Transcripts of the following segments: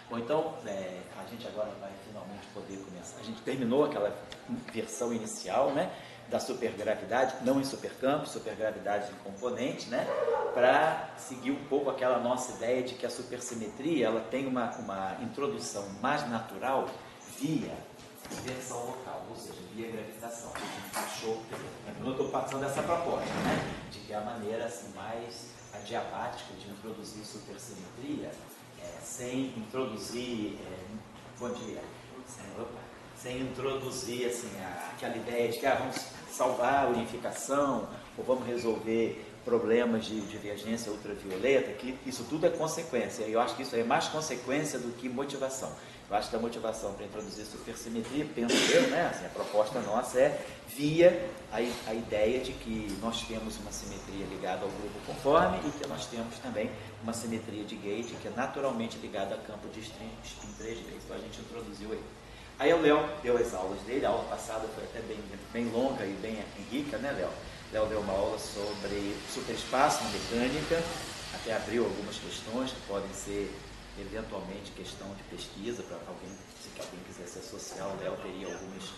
Bom, então, a gente agora vai finalmente poder começar. A gente terminou aquela versão inicial, né, da supergravidade, não em supercampo, supergravidade em componente, né, para seguir um pouco aquela nossa ideia de que a supersimetria ela tem uma introdução mais natural via inversão local, ou seja, via gravitação. A gente achou, eu estou passando dessa proposta, né, de que a maneira assim, mais adiabática de introduzir supersimetria, sem introduzir, bom dia, sem introduzir assim, aquela ideia de que vamos salvar a unificação, ou vamos resolver problemas de divergência ultravioleta, que isso tudo é consequência. Eu acho que isso é mais consequência do que motivação. Eu acho que a motivação para introduzir supersimetria, penso eu, né? Assim, a proposta nossa é via a ideia de que nós temos uma simetria ligada ao grupo conforme e que nós temos também uma simetria de gauge que é naturalmente ligada a campo de spin 3D. Então a gente introduziu aí. Aí o Léo deu as aulas dele, a aula passada foi até bem longa e bem rica, né, Léo? Léo deu uma aula sobre superespaço na mecânica, até abriu algumas questões que podem ser eventualmente questão de pesquisa para alguém, se alguém quiser se associar, o Léo teria alguns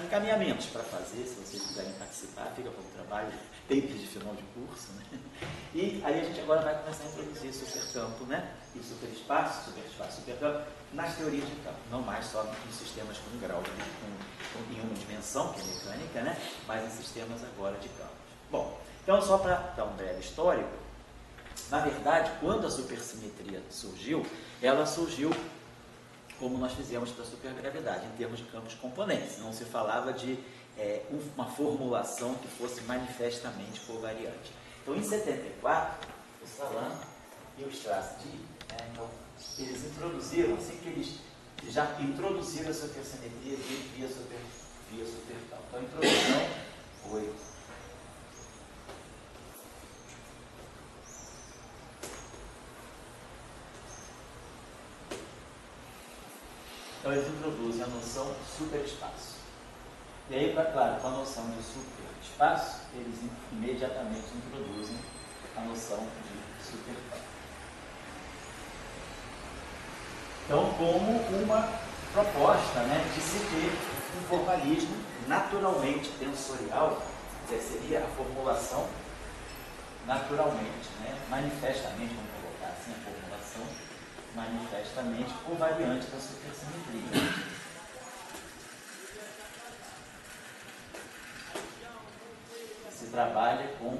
encaminhamentos para fazer, se vocês quiserem participar, fica como trabalho, papers de final de curso, né? E aí a gente agora vai começar a introduzir supercampo, né? E superespaço, supercampo, nas teorias de campo, não mais só em sistemas com grau, em uma dimensão, que é mecânica, né? Mas em sistemas agora de campos. Bom, então só para dar um breve histórico, na verdade, quando a supersimetria surgiu, ela surgiu como nós fizemos para a supergravidade, em termos de campos componentes. Não se falava de uma formulação que fosse manifestamente covariante. Então, em 74, o Salam e o Strasdie, então, eles introduziram, assim que eles já introduziram a supersimetria via supercampo. Então, a introdução foi... Então, eles introduzem a noção superespaço. E aí, claro, com a noção de superespaço, eles imediatamente introduzem a noção de supercampo. Então, como uma proposta, né, de se ter um formalismo naturalmente tensorial, seria a formulação naturalmente, né, manifestamente, vamos colocar assim a formulação, manifestamente covariante da supersimetria. Se trabalha com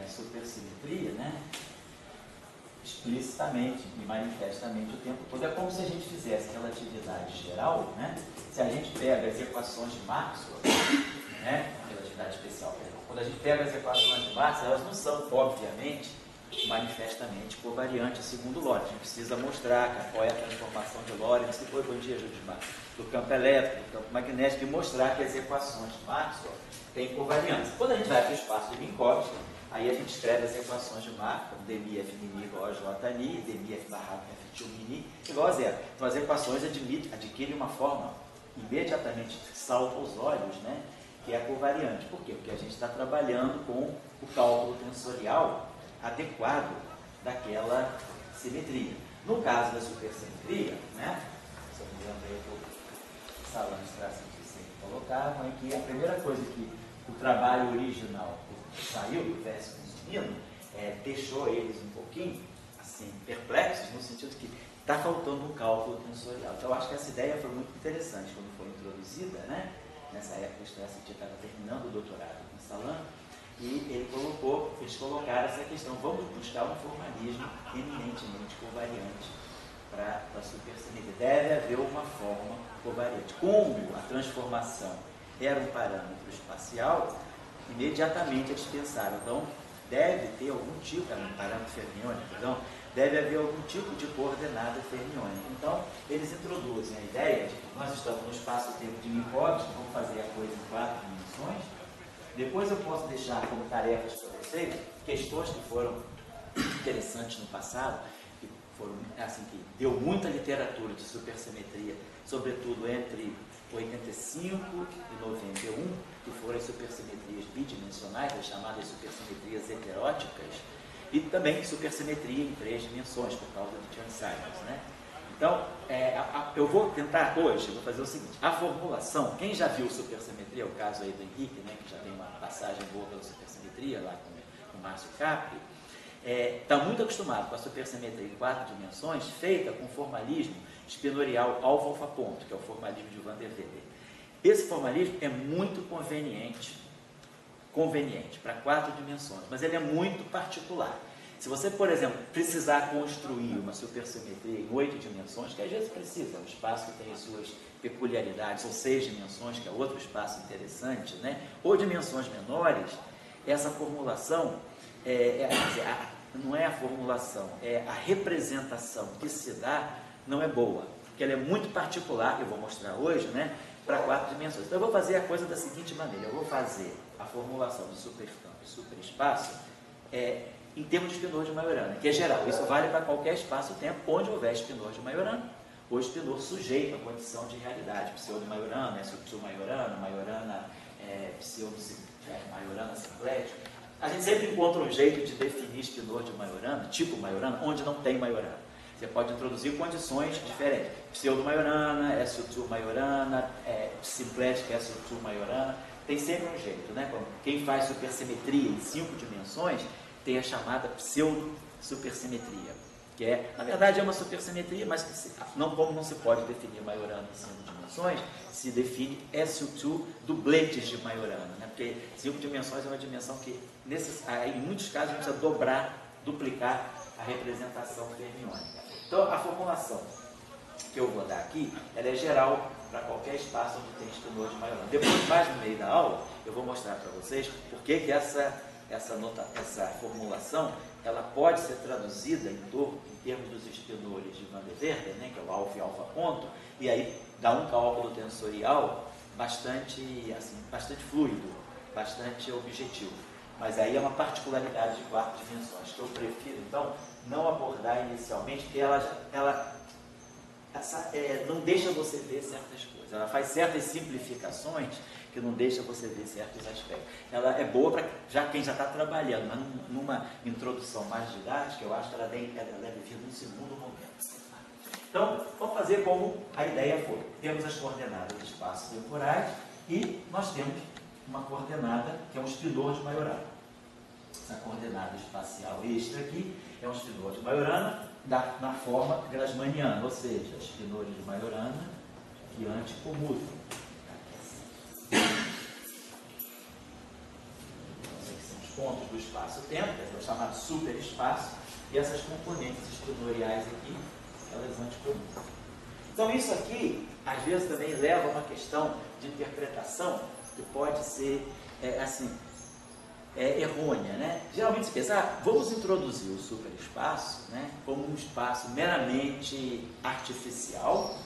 supersimetria, né, explicitamente e manifestamente o tempo todo. É como se a gente fizesse relatividade geral, né? Se a gente pega as equações de Maxwell, né, relatividade especial, quando a gente pega as equações de Maxwell, elas não são, obviamente, manifestamente covariantes segundo Lorentz. A gente precisa mostrar qual é a transformação de Lorentz, que foi, bom dia, Judimar, do campo elétrico, do campo magnético, e mostrar que as equações de Maxwell têm covariância. Quando a gente vai para o espaço de Minkowski, aí a gente escreve as equações de Maxwell, dmi f mini igual a jni, dmi f barra f2 mini igual a zero. Então as equações adquirem uma forma imediatamente que salta aos olhos, né, que é a covariante. Por quê? Porque a gente está trabalhando com o cálculo tensorial adequado daquela simetria. No caso da supersimetria, né, se eu me lembro aí o Salam sempre colocavam, é que a primeira coisa que o trabalho original saiu do verso consumindo, deixou eles um pouquinho assim, perplexos, no sentido que está faltando um cálculo tensorial. Então, eu acho que essa ideia foi muito interessante quando foi introduzida, né? Nessa época, o Strasdie estava terminando o doutorado com Salam, e eles colocaram essa questão, vamos buscar um formalismo eminentemente covariante para a supersimetria. Deve haver uma forma covariante. Como a transformação era um parâmetro espacial, imediatamente eles pensaram, então deve ter algum tipo, um parâmetro fermiônico, então deve haver algum tipo de coordenada fermiônica. Então, eles introduzem a ideia de que nós estamos no espaço-tempo de Minkowski, vamos fazer a coisa em 4 dimensões. Depois eu posso deixar como tarefas para vocês questões que foram interessantes no passado, que foram assim, que deu muita literatura de supersimetria, sobretudo entre 85 e 91, que foram as supersimetrias bidimensionais, as chamadas supersimetrias heteróticas. E também supersimetria em 3 dimensões, por causa de Chern-Simons, né? Então, eu vou tentar hoje, eu vou fazer o seguinte, a formulação, quem já viu supersimetria, é o caso aí do Henrique, né, que já tem uma passagem boa pela supersimetria lá com o Márcio Capri, está muito acostumado com a supersimetria em 4 dimensões, feita com formalismo espinorial alvo-alfa-ponto, que é o formalismo de Van der Waals. Esse formalismo é muito conveniente para 4 dimensões, mas ele é muito particular. Se você, por exemplo, precisar construir uma supersimetria em 8 dimensões, que às vezes precisa, é um espaço que tem as suas peculiaridades, ou 6 dimensões, que é outro espaço interessante, né? Ou dimensões menores, essa formulação, não é a formulação, é a representação que se dá, não é boa, porque ela é muito particular, que eu vou mostrar hoje, né? Para 4 dimensões. Então eu vou fazer a coisa da seguinte maneira, eu vou fazer a formulação do supercampo e superespaço em termos de espinor de Majorana, que é geral. Isso vale para qualquer espaço-tempo onde houver espinor de Majorana, ou espinor sujeito à condição de realidade, pseudo-Majorana, pseudo-Majorana, Majorana, pseudo-Majorana simplético. A gente sempre encontra um jeito de definir espinor de Majorana, tipo Majorana, onde não tem Majorana. Você pode introduzir condições diferentes. Pseudo-Majorana, SO2-Majorana, simplética, SO2-Majorana. Tem sempre um jeito, né? Quem faz supersimetria em 5 dimensões tem a chamada pseudo-supersimetria, que na verdade é uma supersimetria, mas como não se pode definir Majorana em 5 dimensões, se define SO2 dubletes de Majorana, né? Porque 5 dimensões é uma dimensão que, em muitos casos, a gente precisa duplicar a representação fermiônica. Então, a formulação que eu vou dar aqui, ela é geral para qualquer espaço onde tem espinor de Majorana. Depois, mais no meio da aula, eu vou mostrar para vocês por que essa formulação ela pode ser traduzida em termos dos espinores de Van der Waals, né, que é o alfa e alfa-ponto, e aí dá um cálculo tensorial bastante fluido, bastante objetivo. Mas aí é uma particularidade de 4 dimensões, que eu prefiro, então, não abordar inicialmente, porque ela não deixa você ver certas coisas. Ela faz certas simplificações que não deixa você ver certos aspectos. Ela é boa para quem já está trabalhando, mas numa introdução mais didática, eu acho que ela deve vir num segundo momento. Então, vamos fazer como a ideia foi. Temos as coordenadas de espaço temporais e nós temos uma coordenada que é um espinor de Majorana. Essa coordenada espacial extra aqui é um espinor de Majorana na forma grassmanniana, ou seja, espinores de Majorana que anticomutam. Esses são os pontos do espaço-tempo, que é o chamado superespaço, e essas componentes espinoriais aqui, elas anticomutam. Então isso aqui, às vezes, também leva a uma questão de interpretação que pode ser, errônea, né? Geralmente se pensa, vamos introduzir o superespaço, né, como um espaço meramente artificial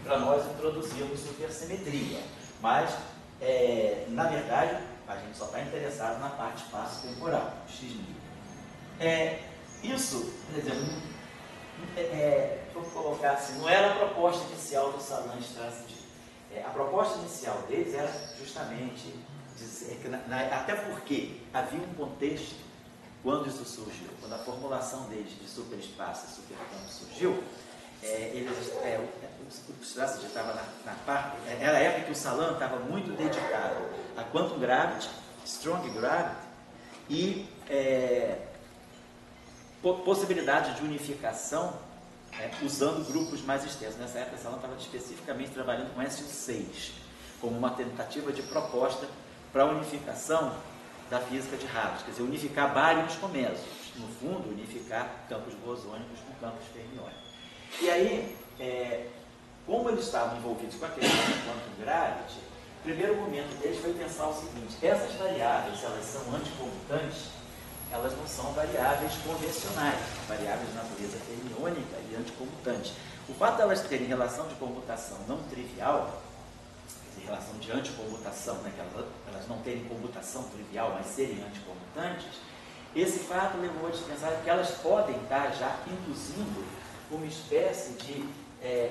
para nós introduzirmos supersimetria, mas na verdade a gente só está interessado na parte espaço-temporal, x'. Isso, por exemplo, vou colocar assim, não era a proposta inicial do Salan-Strassburg. A proposta inicial deles era justamente dizer que, até porque havia um contexto quando isso surgiu, quando a formulação deles de superespaço e supercampo surgiu, o Strassburg estava na parte, era a época que o Salan estava muito dedicado a quantum gravity, strong gravity e possibilidade de unificação usando grupos mais extensos. Nessa época, o Salan estava especificamente trabalhando com SO6, como uma tentativa de proposta para a unificação da física de Harvard, quer dizer, unificar bários com mesos, no fundo, unificar campos bosônicos com campos fermiônicos. E aí, como eles estavam envolvidos com a questão do quantum gravity, o primeiro momento deles foi pensar o seguinte: essas variáveis, elas são anticomutantes, elas não são variáveis convencionais, variáveis de natureza fermiônica e anticomutante. O fato de elas terem relação de comutação não trivial, quer dizer, relação de anticomutação, né, que elas não terem comutação trivial, mas serem anticomutantes, esse fato levou a pensar que elas podem estar já induzindo uma espécie de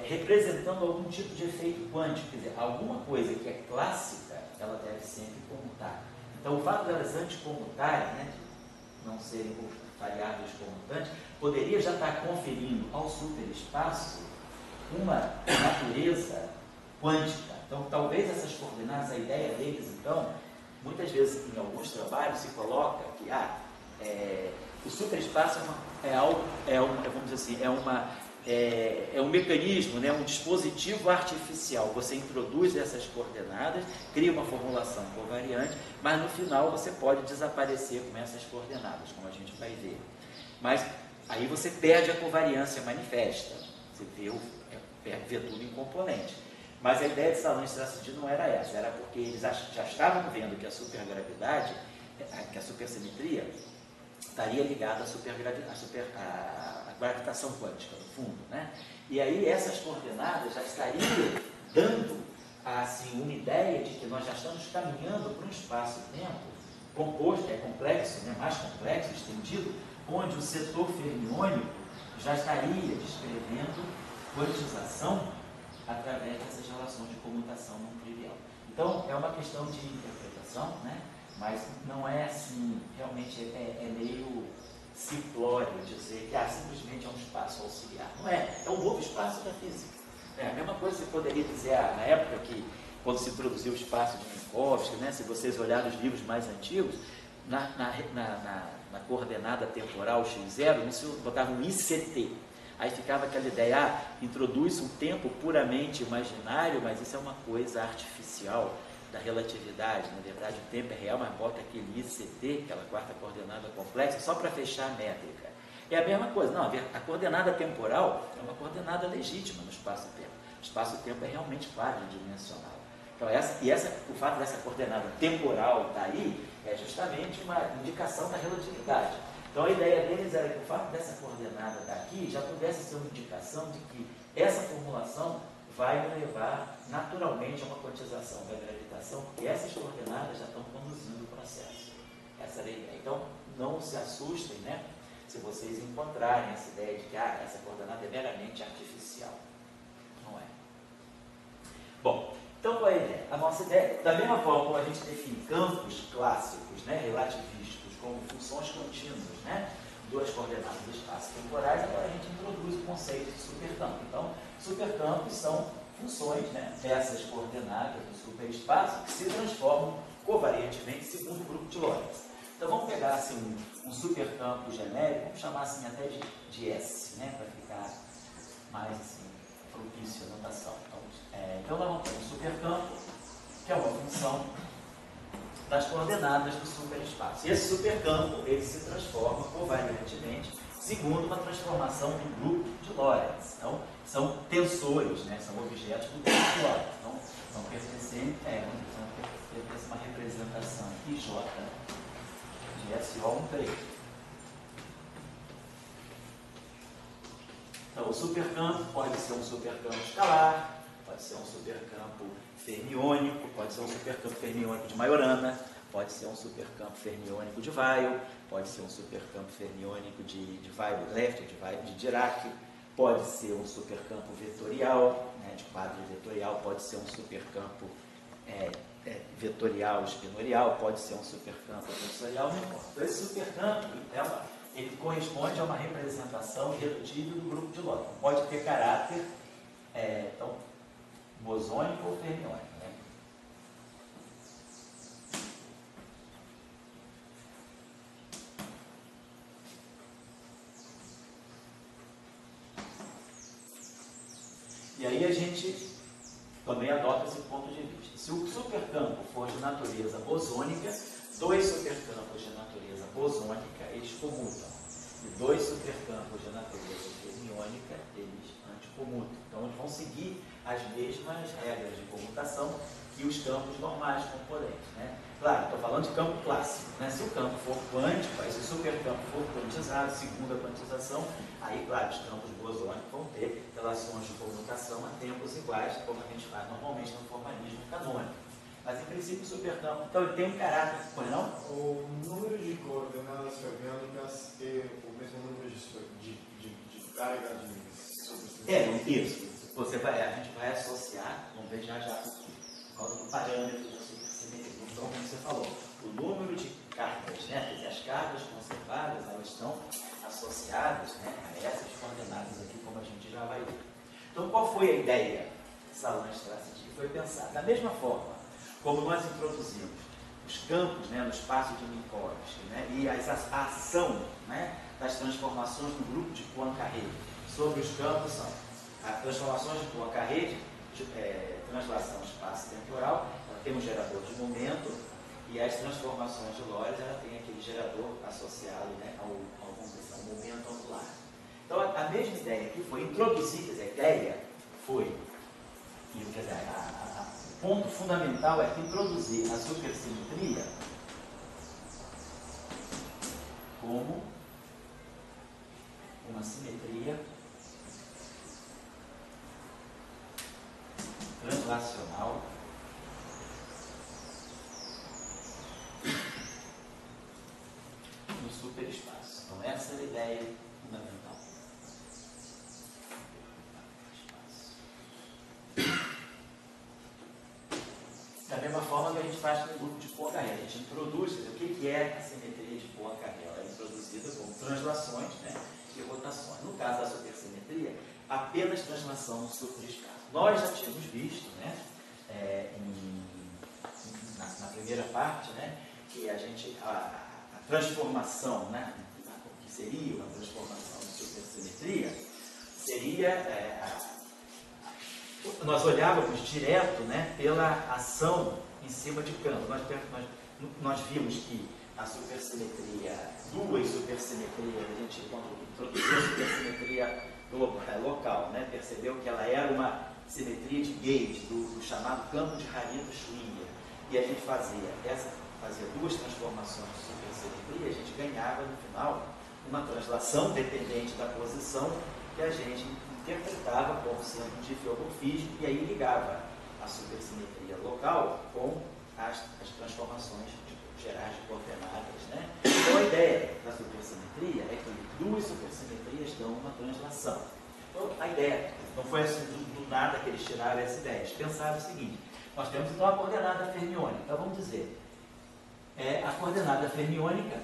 representando algum tipo de efeito quântico, quer dizer, alguma coisa que é clássica, ela deve sempre comutar. Então, o fato de elas anticomutarem, né, não serem variáveis comutantes, poderia já estar conferindo ao superespaço uma natureza quântica. Então, talvez essas coordenadas, a ideia deles, então, muitas vezes em alguns trabalhos se coloca que o superespaço vamos dizer assim, é um mecanismo, né, um dispositivo artificial. Você introduz essas coordenadas, cria uma formulação covariante, mas no final você pode desaparecer com essas coordenadas, como a gente vai ver. Mas aí você perde a covariância manifesta, você vê tudo em componente. Mas a ideia de Salin e Strasser não era essa, era porque eles já estavam vendo que a supergravidade, que a supersimetria, estaria ligada à gravitação quântica, no fundo, né? E aí essas coordenadas já estariam dando assim, uma ideia de que nós já estamos caminhando para um espaço-tempo composto, complexo, né? Mais complexo, estendido, onde o setor fermiônico já estaria descrevendo quantização através dessas relações de comutação não trivial. Então, é uma questão de interpretação, né? Mas não é assim, realmente é meio simplório dizer que simplesmente é um espaço auxiliar. Não é, é um novo espaço da física. A mesma coisa que você poderia dizer na época que, quando se introduziu o espaço de Minkowski, né? Se vocês olharem os livros mais antigos, na coordenada temporal x0, não se botava um ICT. Aí ficava aquela ideia, introduz um tempo puramente imaginário, mas isso é uma coisa artificial da relatividade. Na verdade, o tempo é real, mas bota aquele ICT, aquela quarta coordenada complexa, só para fechar a métrica. É a mesma coisa. Não, a coordenada temporal é uma coordenada legítima no espaço-tempo. O espaço-tempo é realmente quadridimensional. Então, o fato dessa coordenada temporal estar aí é justamente uma indicação da relatividade. Então, a ideia deles era que o fato dessa coordenada estar aqui já pudesse ser uma indicação de que essa formulação vai me levar naturalmente a uma quantização da gravitação, porque essas coordenadas já estão conduzindo o processo. Essa era a ideia. Então, não se assustem, né, se vocês encontrarem essa ideia de que essa coordenada é meramente artificial. Não é. Bom, então qual é a ideia? A nossa ideia, da mesma forma como a gente define campos clássicos, né, relativísticos, como funções contínuas, né, duas coordenadas espaço-temporais, agora a gente introduz o conceito de supercampo. Então, supercampos são funções, né, dessas coordenadas do superespaço que se transformam covariantemente segundo o grupo de Lorentz. Então, vamos pegar assim, um supercampo genérico, vamos chamar assim até de S, né, para ficar mais assim, propício à notação. Então, nós vamos ter um supercampo, que é uma função das coordenadas do superespaço. E esse supercampo, ele se transforma covariantemente segundo uma transformação do grupo de Lorentz. Então, são tensores, né? São objetos do grupo de Lorentz. Então, vão pertencer a uma representação aqui, J, de SO13. Então, o supercampo pode ser um supercampo escalar, pode ser um supercampo fermiônico, pode ser um supercampo fermiônico de Majorana, pode ser um supercampo fermiônico de Weyl, pode ser um supercampo fermiônico de Weyl-Lefter, de Dirac, pode ser um supercampo vetorial, né, de quadro vetorial, pode ser um supercampo vetorial espinorial, pode ser um supercampo tensorial, não importa. Então, esse supercampo ele corresponde a uma representação irredutível do grupo de Lorentz. Pode ter caráter então, bosônico ou fermiônico. Né? E aí a gente também adota esse ponto de vista. Se o supercampo for de natureza bosônica, dois supercampos de natureza bosônica, eles comutam. E dois supercampos de natureza fermiônica, eles anticomutam. Então, eles vão seguir as mesmas regras de comutação que os campos normais componentes. Né? Claro, estou falando de campo clássico. Né? Se o campo for quântico, aí se o supercampo for quantizado, segundo a quantização, aí, claro, os campos bosônicos vão ter relações de comutação a tempos iguais, como a gente faz normalmente no formalismo canônico. Mas, em princípio, o supercampo, então, ele tem um caráter, pois não? O número de coordenadas fermiônicas é o mesmo número de carga de isso. A gente vai associar, vamos ver já por causa do parâmetro da supersimetria. Então, como você falou, o número de cargas, né? Quer dizer, as cargas conservadas, elas estão associadas, né, a essas coordenadas aqui, como a gente já vai ver. Então, qual foi a ideia dessa Land-Strategy? Foi pensar, da mesma forma como nós introduzimos os campos, né, no espaço de Minkowski, né, e a ação, né, das transformações do grupo de Poincaré sobre os campos são as transformações de Poincaré, translação espaço-temporal, ela tem um gerador de momento, e as transformações de Lorentz, ela tem aquele gerador associado, né, ao momento angular. Então, a mesma ideia que foi introduzir, quer dizer, a ideia foi, quer dizer, o ponto fundamental é introduzir a supersimetria como uma simetria translacional no superespaço. Então, essa é a ideia fundamental. Da mesma forma que a gente faz com o grupo de Poincaré, a gente introduz o que é a simetria de Poincaré. Ela é introduzida como translações, né, e rotações. No caso da supersimetria, apenas translação no superespaço. Nós já tínhamos visto, né, na primeira parte, né, que a transformação, né, que seria uma transformação de supersimetria, seria nós olhávamos direto, né, pela ação em cima de campo. Nós vimos que a supersimetria, duas supersimetrias, a gente, quando introduziu a supersimetria local, né, percebeu que ela era uma simetria de gauge, do chamado campo de Harito-Schwinger. E a gente fazia duas transformações de supersimetria, a gente ganhava no final uma translação dependente da posição que a gente interpretava como sendo um difiomorfismo e aí ligava a supersimetria local com as transformações gerais de coordenadas, né? Então a ideia da supersimetria é que duas supersimetrias dão uma translação. Então a ideia, não foi assim do nada que eles tiraram essa ideia, eles pensaram o seguinte: nós temos então a coordenada fermiônica. Então vamos dizer, a coordenada fermiônica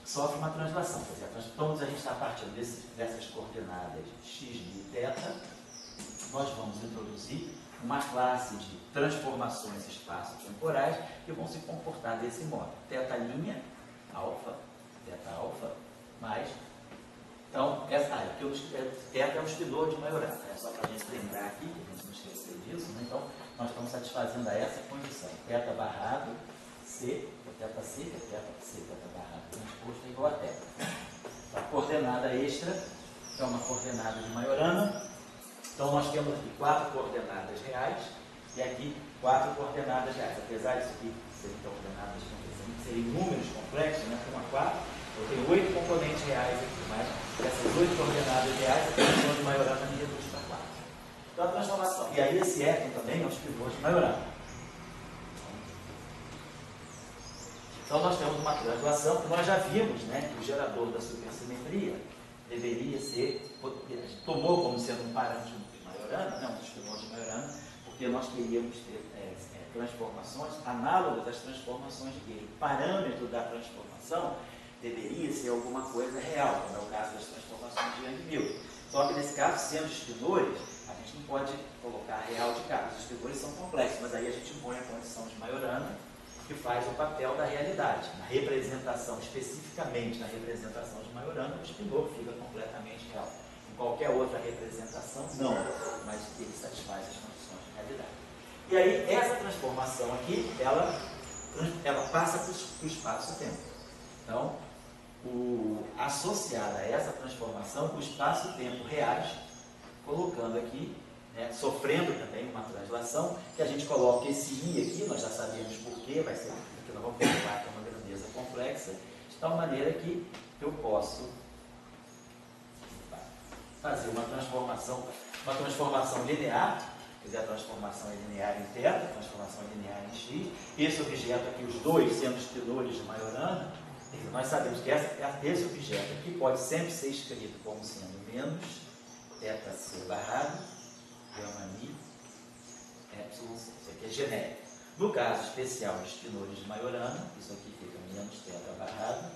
sofre uma translação. Quer dizer, então a gente está partindo dessas coordenadas x e θ, nós vamos introduzir uma classe de transformações espaço-temporais que vão se comportar desse modo. Θ', alfa, θ', mais. Então, θ é um espinor de Majorana. Só para a gente lembrar aqui, que a gente não esqueceu disso, né? Então, nós estamos satisfazendo a essa condição. Θ barrado, C, θC, θ barrado transposto é igual a θ. A coordenada extra é uma coordenada de Majorana. Então, nós temos aqui 4 coordenadas reais e aqui 4 coordenadas reais. Apesar disso aqui serem coordenadas, serem números complexos, né, 1 a 4, eu tenho 8 componentes reais aqui, mas essas 8 coordenadas reais, a transformação de Majorana me reduz para 4. Então, a transformação. E aí, esse eco também é os pivôs de Majorana. Então, nós temos uma translação que nós já vimos, né, que o gerador da supersimetria deveria ser, tomou como sendo um parâmetro de Majorana, né, um dos pivôs de Majorana, porque nós queríamos ter transformações análogas às transformações de Gauge. O parâmetro da transformação deveria ser alguma coisa real, como é o caso das transformações de Young-Mills. Só que nesse caso, sendo espinores, a gente não pode colocar real de cara. Os espinores são complexos, mas aí a gente põe a condição de Majorana, que faz o papel da realidade. Na representação, especificamente na representação de Majorana, o espinor fica completamente real. Em qualquer outra representação, não, mas ele satisfaz as condições de realidade. E aí, essa transformação aqui, ela passa para o espaço-tempo. Então, associada a essa transformação, o espaço-tempo reais, colocando aqui, né, sofrendo também uma translação, que a gente coloca esse I aqui, nós já sabemos por quê, vai ser porque nós vamos calcular que é uma grandeza complexa, de tal maneira que eu posso fazer uma transformação linear, quer dizer, a transformação é linear em θ, a transformação é linear em x. Esse objeto aqui, os dois sendo espinores de Majorana, nós sabemos que esse objeto aqui pode sempre ser escrito como sendo menos θc barrado, γ mi, epsilon c. Isso aqui é genérico. No caso especial de Spinozzi de Majorana, isso aqui fica menos θ barrado,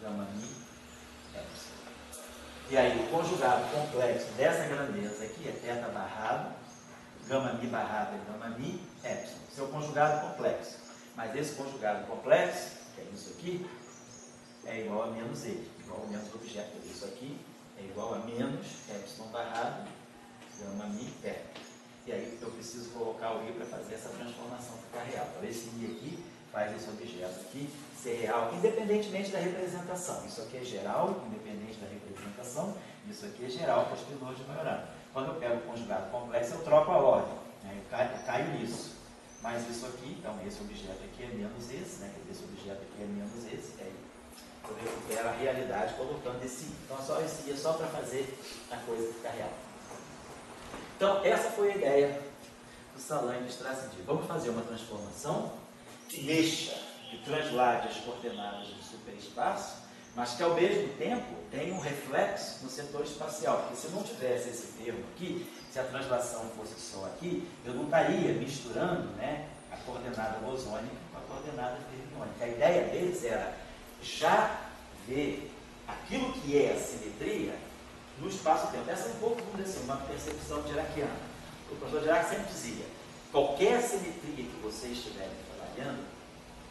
gama mi, epsilon. E aí o conjugado complexo dessa grandeza aqui é θ barrado, gama mi barrado é gama mi, epsilon. Esse é o conjugado complexo. Mas esse conjugado complexo, que é isso aqui, é igual a menos e, igual a menos objeto. Isso aqui é igual a menos epsilon barrado, gama mi, epsilon. E aí eu preciso colocar o i para fazer essa transformação ficar real. Então esse i aqui faz esse objeto aqui ser real, independentemente da representação. Isso aqui é geral, independente da representação. Isso aqui é geral para Spinozzi de Majorana. Quando eu pego o conjugado complexo, eu troco a ordem, né? Eu caio nisso. Mas isso aqui, então esse objeto aqui é menos esse, né? Esse objeto aqui é menos esse. Aí eu recupero a realidade colocando esse i. Então só esse i é só para fazer a coisa ficar real. Então essa foi a ideia do Salan e do Strasdil. Vamos fazer uma transformação que mexa, que translade as coordenadas do superespaço, mas que ao mesmo tempo tem um reflexo no setor espacial, porque se não tivesse esse termo aqui, se a translação fosse só aqui, eu não estaria misturando, né, a coordenada bosônica com a coordenada fermiônica. A ideia deles era já ver aquilo que é a simetria no espaço-tempo. Essa é um pouco, vamos dizer assim, uma percepção diraquiana. O professor Dirac sempre dizia, qualquer simetria que vocês estiverem trabalhando,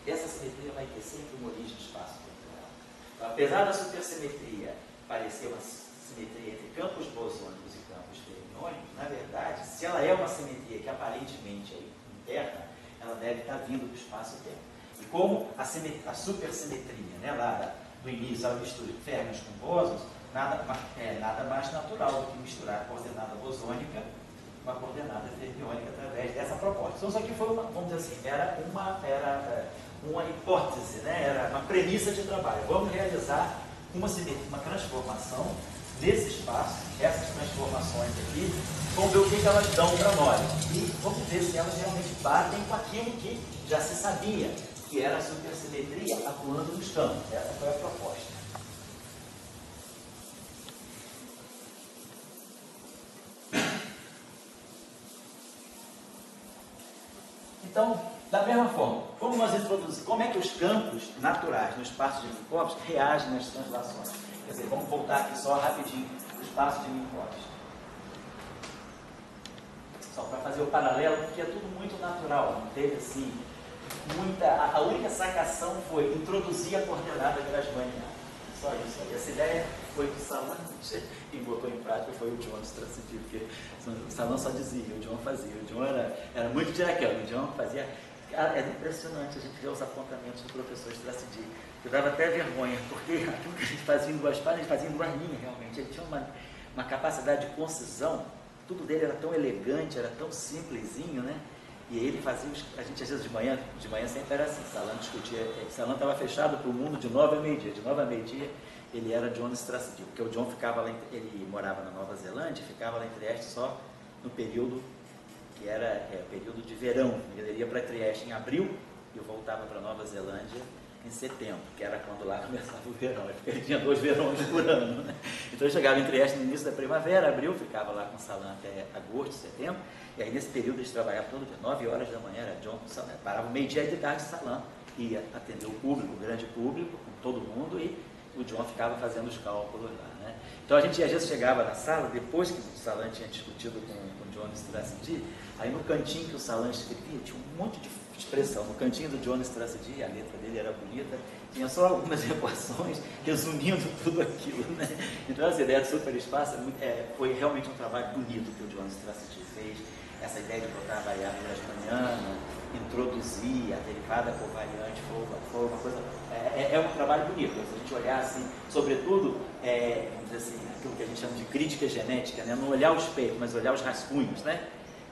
essa simetria vai ter sempre uma origem espaço-temporal. Então, apesar da supersimetria parecer uma simetria entre campos bosônicos e campos fermiônicos, na verdade, se ela é uma simetria que aparentemente é interna, ela deve estar vindo do espaço-tempo. E como a supersimetria, né, lá do início, a mistura de férmions com bósons, nada mais natural do que misturar a coordenada bosônica com a coordenada fermiônica através dessa proposta. Então, isso aqui foi uma, vamos dizer assim, era uma hipótese, né? Era uma premissa de trabalho. Vamos realizar uma transformação desse espaço, essas transformações aqui, vamos ver o que elas dão para nós. E vamos ver se elas realmente batem com aquilo que já se sabia, que era a supersimetria atuando nos campos. Essa foi a proposta. Então, da mesma forma, como nós introduzimos, como é que os campos naturais no espaço de Minkowski reagem nas translações? Quer dizer, vamos voltar aqui só rapidinho no espaço de Minkowski. Só para fazer o paralelo, porque é tudo muito natural, não teve assim muita. A única sacação foi introduzir a coordenada grassmanniana. Só isso aí. Essa ideia foi do Salan, quem botou em prática foi o John Strasdil, porque o Salan só dizia, o John fazia. O John era muito diraquiano, o John fazia. Era impressionante a gente ver os apontamentos do professor Strasdil. Eu dava até vergonha, porque aquilo que a gente fazia em duas páginas, a gente fazia em duas linhas realmente. Ele tinha uma capacidade de concisão, tudo dele era tão elegante, era tão simplesinho, né? E ele fazia, a gente às vezes de manhã sempre era assim, Salan discutia, Salan estava fechado para o mundo de 9 a meio-dia, de 9 a meio-dia ele era John Strasdil, porque o John ficava lá, ele morava na Nova Zelândia, ficava lá em Trieste só no período que era período de verão, ele ia para Trieste em abril e voltava para Nova Zelândia em setembro, que era quando lá começava o verão, ele tinha 2 verões por ano, né? Então ele chegava em Trieste no início da primavera, abril, ficava lá com o Salan até agosto, setembro, e aí nesse período eles trabalhavam todo dia, 9 horas da manhã, era John, Salan, parava meio-dia de tarde, Salan ia atender o público, o grande público, com todo mundo, e o John ficava fazendo os cálculos lá, né? Então a gente às vezes chegava na sala, depois que o Salan tinha discutido com o John Strasdil, aí no cantinho que o Salan escrevia, tinha um monte de expressão. No cantinho do John Strasdil, a letra dele era bonita, tinha só algumas equações resumindo tudo aquilo, né? Então essa ideia do superespaço foi realmente um trabalho bonito que o John Strasdil fez. Essa ideia de botar a variável grassmanniana, introduzir a derivada covariante, foi uma coisa, é um trabalho bonito. Se a gente olhar assim, sobretudo, vamos dizer assim, aquilo que a gente chama de crítica genética, né? Não olhar o espelho, mas olhar os rascunhos, né?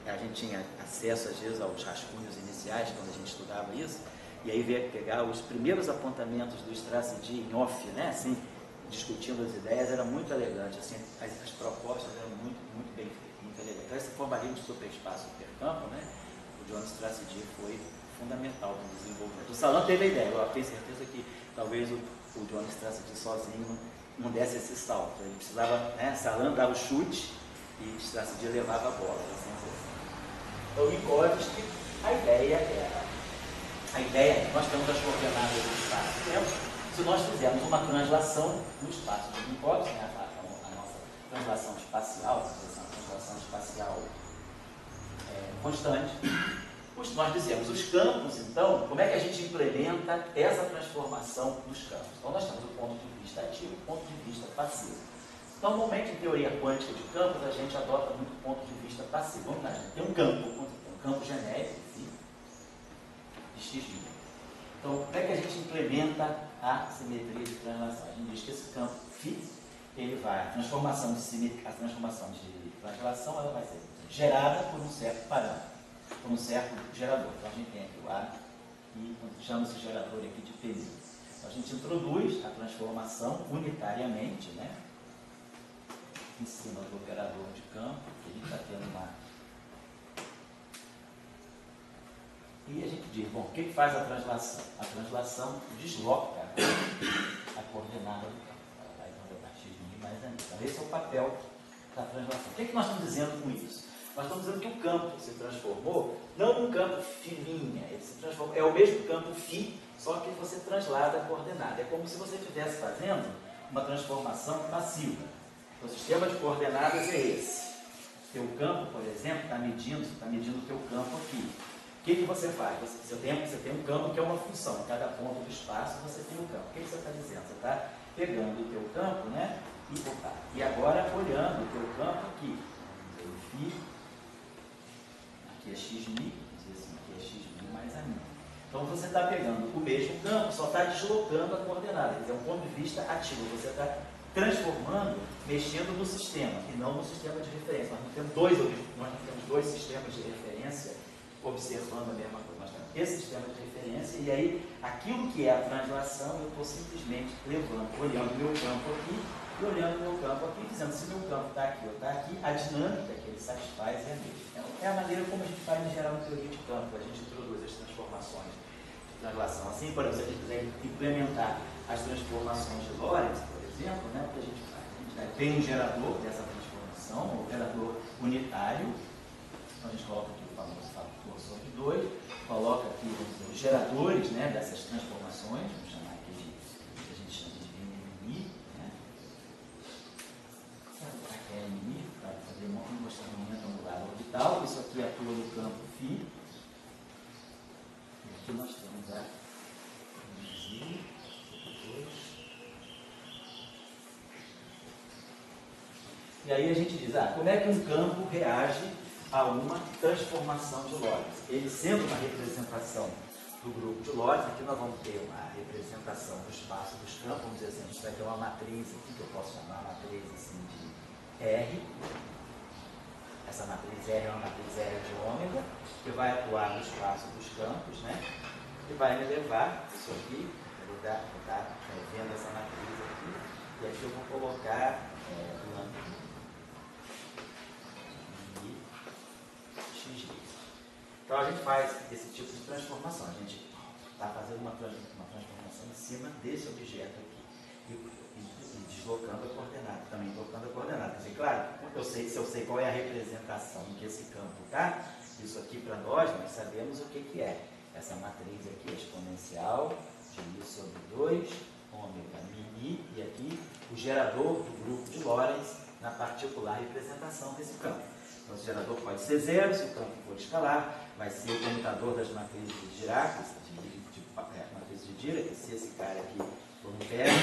A gente tinha acesso, às vezes, aos rascunhos iniciais, quando a gente estudava isso, e aí pegar os primeiros apontamentos do Strasdil em off, né? Assim, discutindo as ideias, era muito elegante, assim, as propostas eram muito, muito bem feitas. Então, esse formalismo de superespaço hipercampo, né? O John Strasdil foi fundamental no desenvolvimento. O Salan teve a ideia, eu tenho certeza que talvez o John Strasdil sozinho não desse esse salto. Ele precisava, né? Salan dava o chute e Strasdil levava a bola. Assim. Então, Minkowski, a ideia era A ideia é que nós temos as coordenadas do espaço e tempo. Se nós fizermos uma translação no espaço de Minkowski, né, a nossa translação espacial, constante, nós dizemos os campos, então, como é que a gente implementa essa transformação nos campos? Então, nós temos o ponto de vista ativo e o ponto de vista passivo. Então, normalmente, em teoria quântica de campos, a gente adota muito o ponto de vista passivo. Vamos lá, tem um campo genérico, de x'. Então, como é que a gente implementa a simetria de translação? A gente diz que esse campo φ, ele vai, a transformação de translação, ela vai ser gerada por um certo parâmetro, por um certo gerador. Então, a gente tem aqui o A e chama esse gerador aqui de P'. Então, a gente introduz a transformação unitariamente, né, em cima do operador de campo, que a gente está tendo uma. E a gente diz, bom, o que faz a translação? A translação desloca a coordenada do campo. Ela vai para x' mais a. Então, esse é o papel da translação. O que nós estamos dizendo com isso? Nós estamos dizendo que o campo se transformou, não num campo φ'I, ele se transformou, é o mesmo campo φ, só que você translada a coordenada. É como se você estivesse fazendo uma transformação passiva. O sistema de coordenadas é esse. Teu campo, por exemplo, está medindo o teu campo aqui. O que você faz? Você tem um campo que é uma função. Em cada ponto do espaço você tem um campo. O que você está dizendo? Você está pegando o teu campo, né? E agora olhando o teu campo aqui. Φ, aqui é x', assim, aqui é x' mais a μ. Então você está pegando o mesmo campo, só está deslocando a coordenada. Quer dizer, é um ponto de vista ativo. Você está transformando, mexendo no sistema, e não no sistema de referência. Nós não temos dois sistemas de referência observando a mesma coisa. Nós temos esse sistema de referência, e aí, aquilo que é a translação, eu estou simplesmente olhando meu campo aqui, e olhando meu campo aqui, dizendo se meu campo está aqui ou está aqui, a dinâmica que ele satisfaz é a mesma. Então, é a maneira como a gente faz em geral na teoria de campo. A gente introduz as transformações de translação. Assim, por exemplo, se a gente quiser implementar as transformações de Lorentz, por exemplo, né, o que a gente faz? A gente tem um gerador dessa transformação, um gerador unitário. Então, a gente coloca aqui o famoso fator sobre 2, coloca aqui os geradores, né, dessas transformações, vamos chamar aqui de, que a gente chama de NMI, né? Aqui é NMI, para fazer um mostramento angular orbital. Isso aqui atua no campo φ. E aqui nós temos a NMI, 2. E aí a gente diz, como é que um campo reage a uma transformação de Lorentz? Ele sendo uma representação do grupo de Lorentz, aqui nós vamos ter uma representação do espaço dos campos, vamos dizer assim, a gente vai ter uma matriz aqui, que eu posso chamar matriz assim de R. Essa matriz R é uma matriz R de ômega, que vai atuar no espaço dos campos, né? E vai me levar, isso aqui, eu vou estar vendo essa matriz aqui, e aqui eu vou colocar lambda. Então a gente faz esse tipo de transformação, a gente está fazendo uma transformação em cima desse objeto aqui e deslocando a coordenada, também colocando a coordenada. Quer dizer, claro, se eu sei qual é a representação em que esse campo está, isso aqui para nós sabemos o que é. Essa matriz aqui é exponencial de I sobre 2, ômega μi, e aqui o gerador do grupo de Lorentz na particular representação desse campo. Então, esse gerador pode ser zero, se o campo for escalar, vai ser o comutador das matrizes de Dirac, matriz de Dirac, se esse cara aqui for um termo,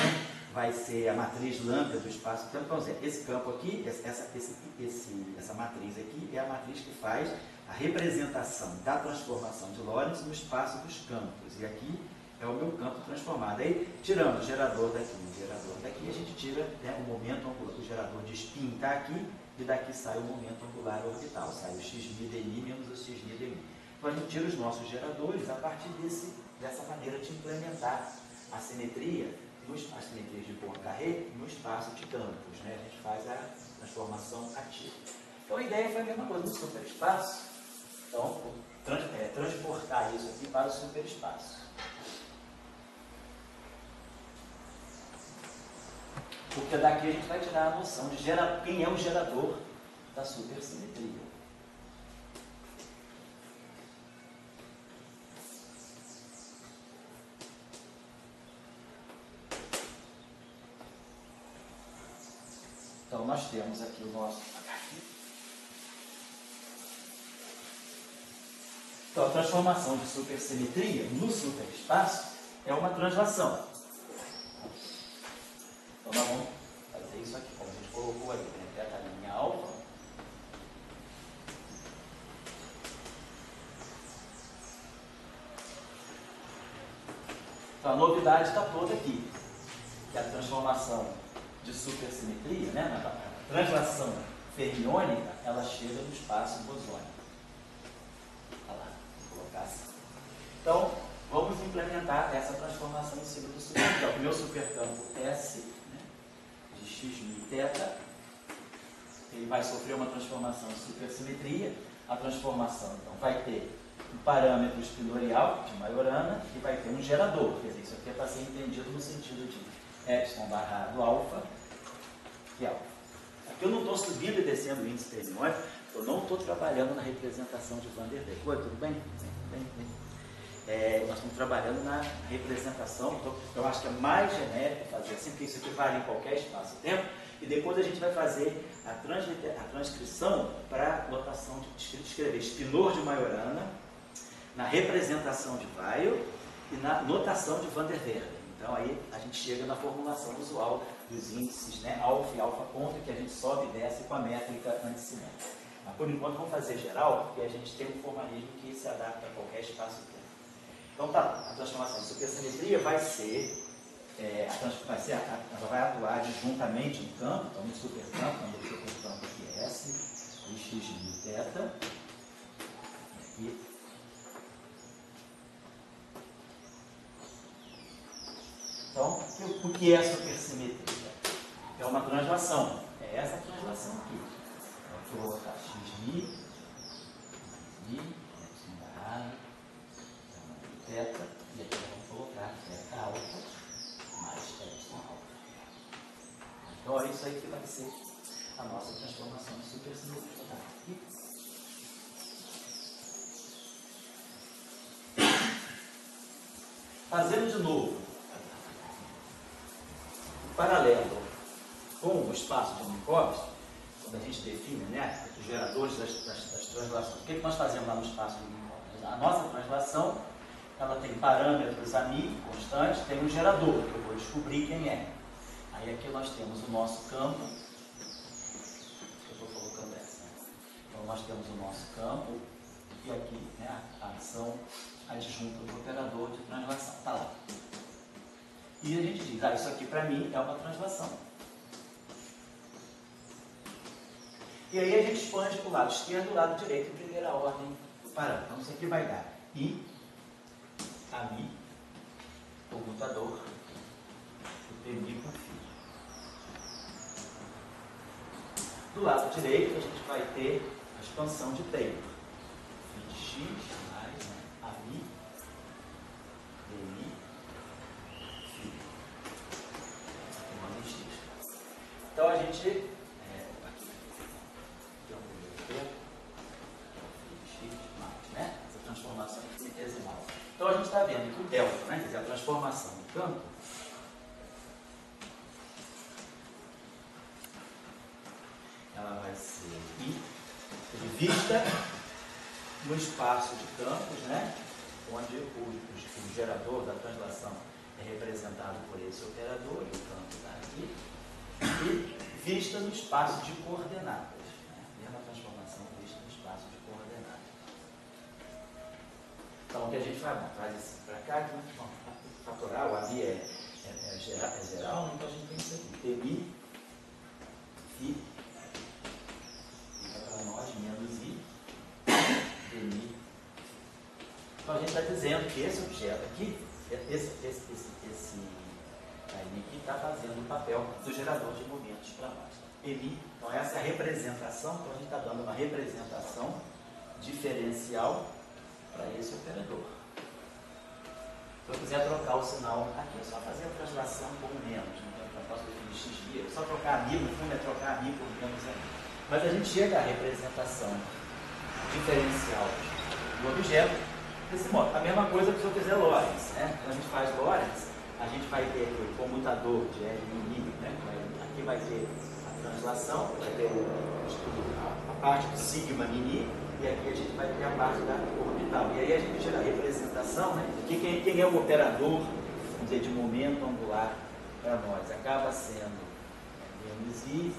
vai ser a matriz lambda do espaço-tempo. Então, esse campo aqui, essa matriz aqui, é a matriz que faz a representação da transformação de Lorentz no espaço dos campos. E aqui é o meu campo transformado. Aí, tirando o gerador daqui, a gente tira, né, o momento angular. O gerador de spin está aqui, e daqui sai o momento angular orbital, sai o x' dmi menos o x' dmi. Então a gente tira os nossos geradores a partir dessa maneira de implementar a simetria, as simetrias de Poincare no espaço de campos, né? A gente faz a transformação ativa. Então a ideia foi a mesma coisa no superespaço. Então, transportar isso aqui para o superespaço. Porque daqui a gente vai tirar a noção de quem é o gerador da supersimetria. Então, nós temos aqui o nosso... Então, a transformação de supersimetria no superespaço é uma translação. Então, nós vamos fazer isso aqui, como a gente colocou ali, né? Beta linha alfa. Então, a novidade está toda aqui, que é a transformação de supersimetria, né? A translação fermiônica, ela chega no espaço bosônico. Olha lá, vou colocar assim. Então, vamos implementar essa transformação em cima do supercampo. O meu supercampo S, né, de x mi θ, ele vai sofrer uma transformação de supersimetria. A transformação, então, vai ter um parâmetro espinorial de Majorana e vai ter um gerador. Quer dizer, isso aqui é para ser entendido no sentido de epsilon barrado alfa e alfa. Aqui eu não estou subindo e descendo o índice fermiônico, eu não estou trabalhando na representação de Van der Waals. Oi, tudo bem? Nós estamos trabalhando na representação, então, eu acho que é mais genérico fazer assim, porque isso aqui vale em qualquer espaço-tempo, e depois a gente vai fazer a transcrição para a notação de escrever Spinor de Majorana, na representação de Weyl e na notação de Van der Waals. Então aí a gente chega na formulação usual dos índices, né, alfa e alfa ponto, que a gente sobe e desce com a métrica anticimétrica. Mas por enquanto vamos fazer geral, porque a gente tem um formalismo que se adapta a qualquer espaço-tempo. Então tá, a transformação de supersimetria vai ser, ela vai atuar adjuntamente em campo, então no supercampo, quando o supercampo aqui é S, e x mi θ, e então, o que é a supersimetria? É uma translação, é essa translação aqui. Então, eu vou colocar x mi, epsilon barrado, θ, e aqui vamos colocar θ alfa mais epsilon alfa. Então, é isso aí que vai ser a nossa transformação de supersimetria. Tá? Fazendo de novo, paralelo com o espaço de Minkowski, quando a gente define, né, os geradores das translações. O que nós fazemos lá no espaço de Minkowski? A nossa translação, ela tem parâmetros AMI constantes, tem um gerador, que eu vou descobrir quem é. Aí aqui nós temos o nosso campo, eu estou colocando essa. Então nós temos o nosso campo, e aqui, né, a ação adjunta do operador de translação. Está lá. E a gente diz, isso aqui para mim é uma translação. E aí a gente expande para o lado esquerdo e o lado direito em primeira ordem do parâmetro. Então isso aqui vai dar I, AMI, comutador, do PMI com φ. Do lado direito a gente vai ter a expansão de Taylor. Φ de x mais, né, AMI, PMI, então a gente né? Essa transformação infinitesimal. Então a gente está vendo que o delta, né? Quer dizer, a transformação do campo, ela vai ser vista no espaço de campos, né? Onde o gerador da translação é representado por esse operador, e o campo está aqui. E vista no espaço de coordenadas. Né? Mesma transformação vista no espaço de coordenadas. Então, o que a gente faz? Traz isso para cá, aqui, fatorar, o AMI é geral, então a gente tem isso aqui. PMI, Φ, fica para nós, menos I, PMI. Então, a gente está dizendo que esse objeto aqui, a linha aqui está fazendo o papel do gerador de movimentos para nós. PMI, então essa é a representação, então a gente está dando uma representação diferencial para esse operador. Se eu quiser trocar o sinal aqui, é só fazer a translação por menos, então eu posso definir x, só trocar a mi, no fundo é trocar a mi por menos a mi. Mas a gente chega à representação diferencial do objeto desse modo. A mesma coisa que se eu fizer Lorentz, né? Quando a gente faz Lorentz, a gente vai ter o comutador de L no I, né? Aqui vai ter a translação, vai ter a parte do sigma mini, e aqui a gente vai ter a parte da orbital. E aí a gente tira a representação, né? Quem é o operador, vamos dizer, de momento angular para nós? Acaba sendo menos I,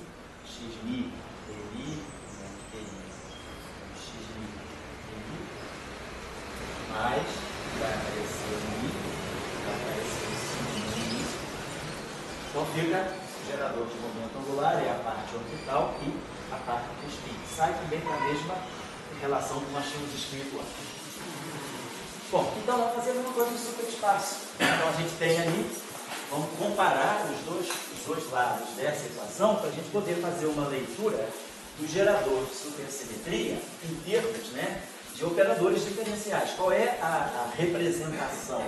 xmi, dI, xmi, dI, mais vai aparecer o I, vai aparecer o sigma. Então fica o gerador de momento angular, é a parte orbital e a parte do spin. Sai também para a mesma relação que nós tínhamos escrito antes. Bom, então vamos fazer a mesma coisa no superespaço. Então a gente tem ali, vamos comparar os dois lados dessa equação para a gente poder fazer uma leitura do gerador de supersimetria em termos, né, de operadores diferenciais. Qual é a representação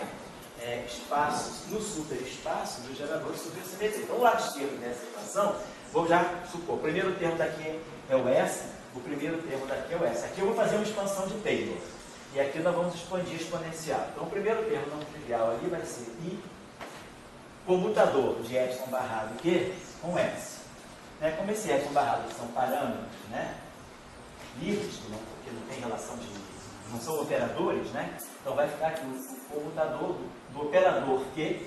espaços no superespaço do gerador de supersimetria? Então, o lado esquerdo dessa equação, vou já supor, o primeiro termo daqui é o S, o primeiro termo daqui é o S. Aqui eu vou fazer uma expansão de Taylor. E aqui nós vamos expandir exponencial. Então, o primeiro termo não trivial ali vai ser I, comutador de epsilon barrado Q com S. Né? Como esse epsilon barrado são parâmetros, né, livres, que não tem relação de... não são operadores, né? Então vai ficar aqui o comutador do operador Q,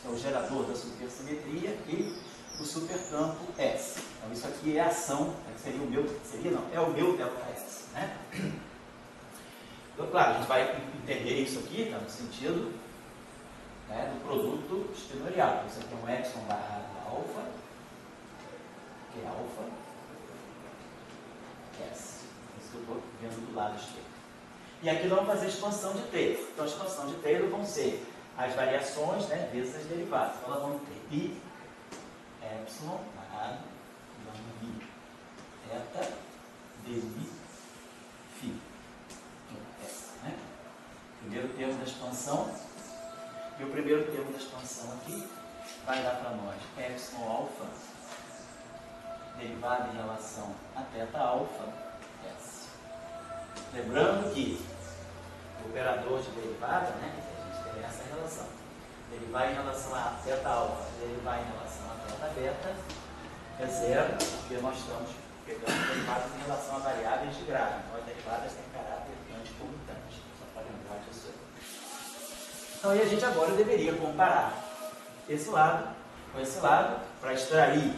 é o gerador da supersimetria, e o supercampo S. Então isso aqui é a ação, seria o meu, é o meu delta S, né? Então, claro, a gente vai entender isso aqui, está no sentido, né, do produto espinorial. Isso aqui é um epsilon barrado alfa, que é alfa, S. Isso que eu estou vendo do lado esquerdo. E aqui nós vamos fazer a expansão de Taylor. Então, a expansão de Taylor vão ser as variações, né, vezes as derivadas. Então, nós vamos ter I, epsilon, barrado, I, eta, dI, φ. Né? Primeiro termo da expansão. E o primeiro termo da expansão aqui vai dar para nós epsilon alfa, derivada em relação a θ alfa, S. Lembrando que o operador de derivada, né, a gente tem essa relação. Derivar em relação a θ alfa, derivar em relação a θ beta é zero, porque nós estamos pegando derivadas em relação a variáveis de grau. Então, as derivadas têm caráter anticomutante. Só para lembrar disso aí. Então, aí a gente agora deveria comparar esse lado com esse lado para extrair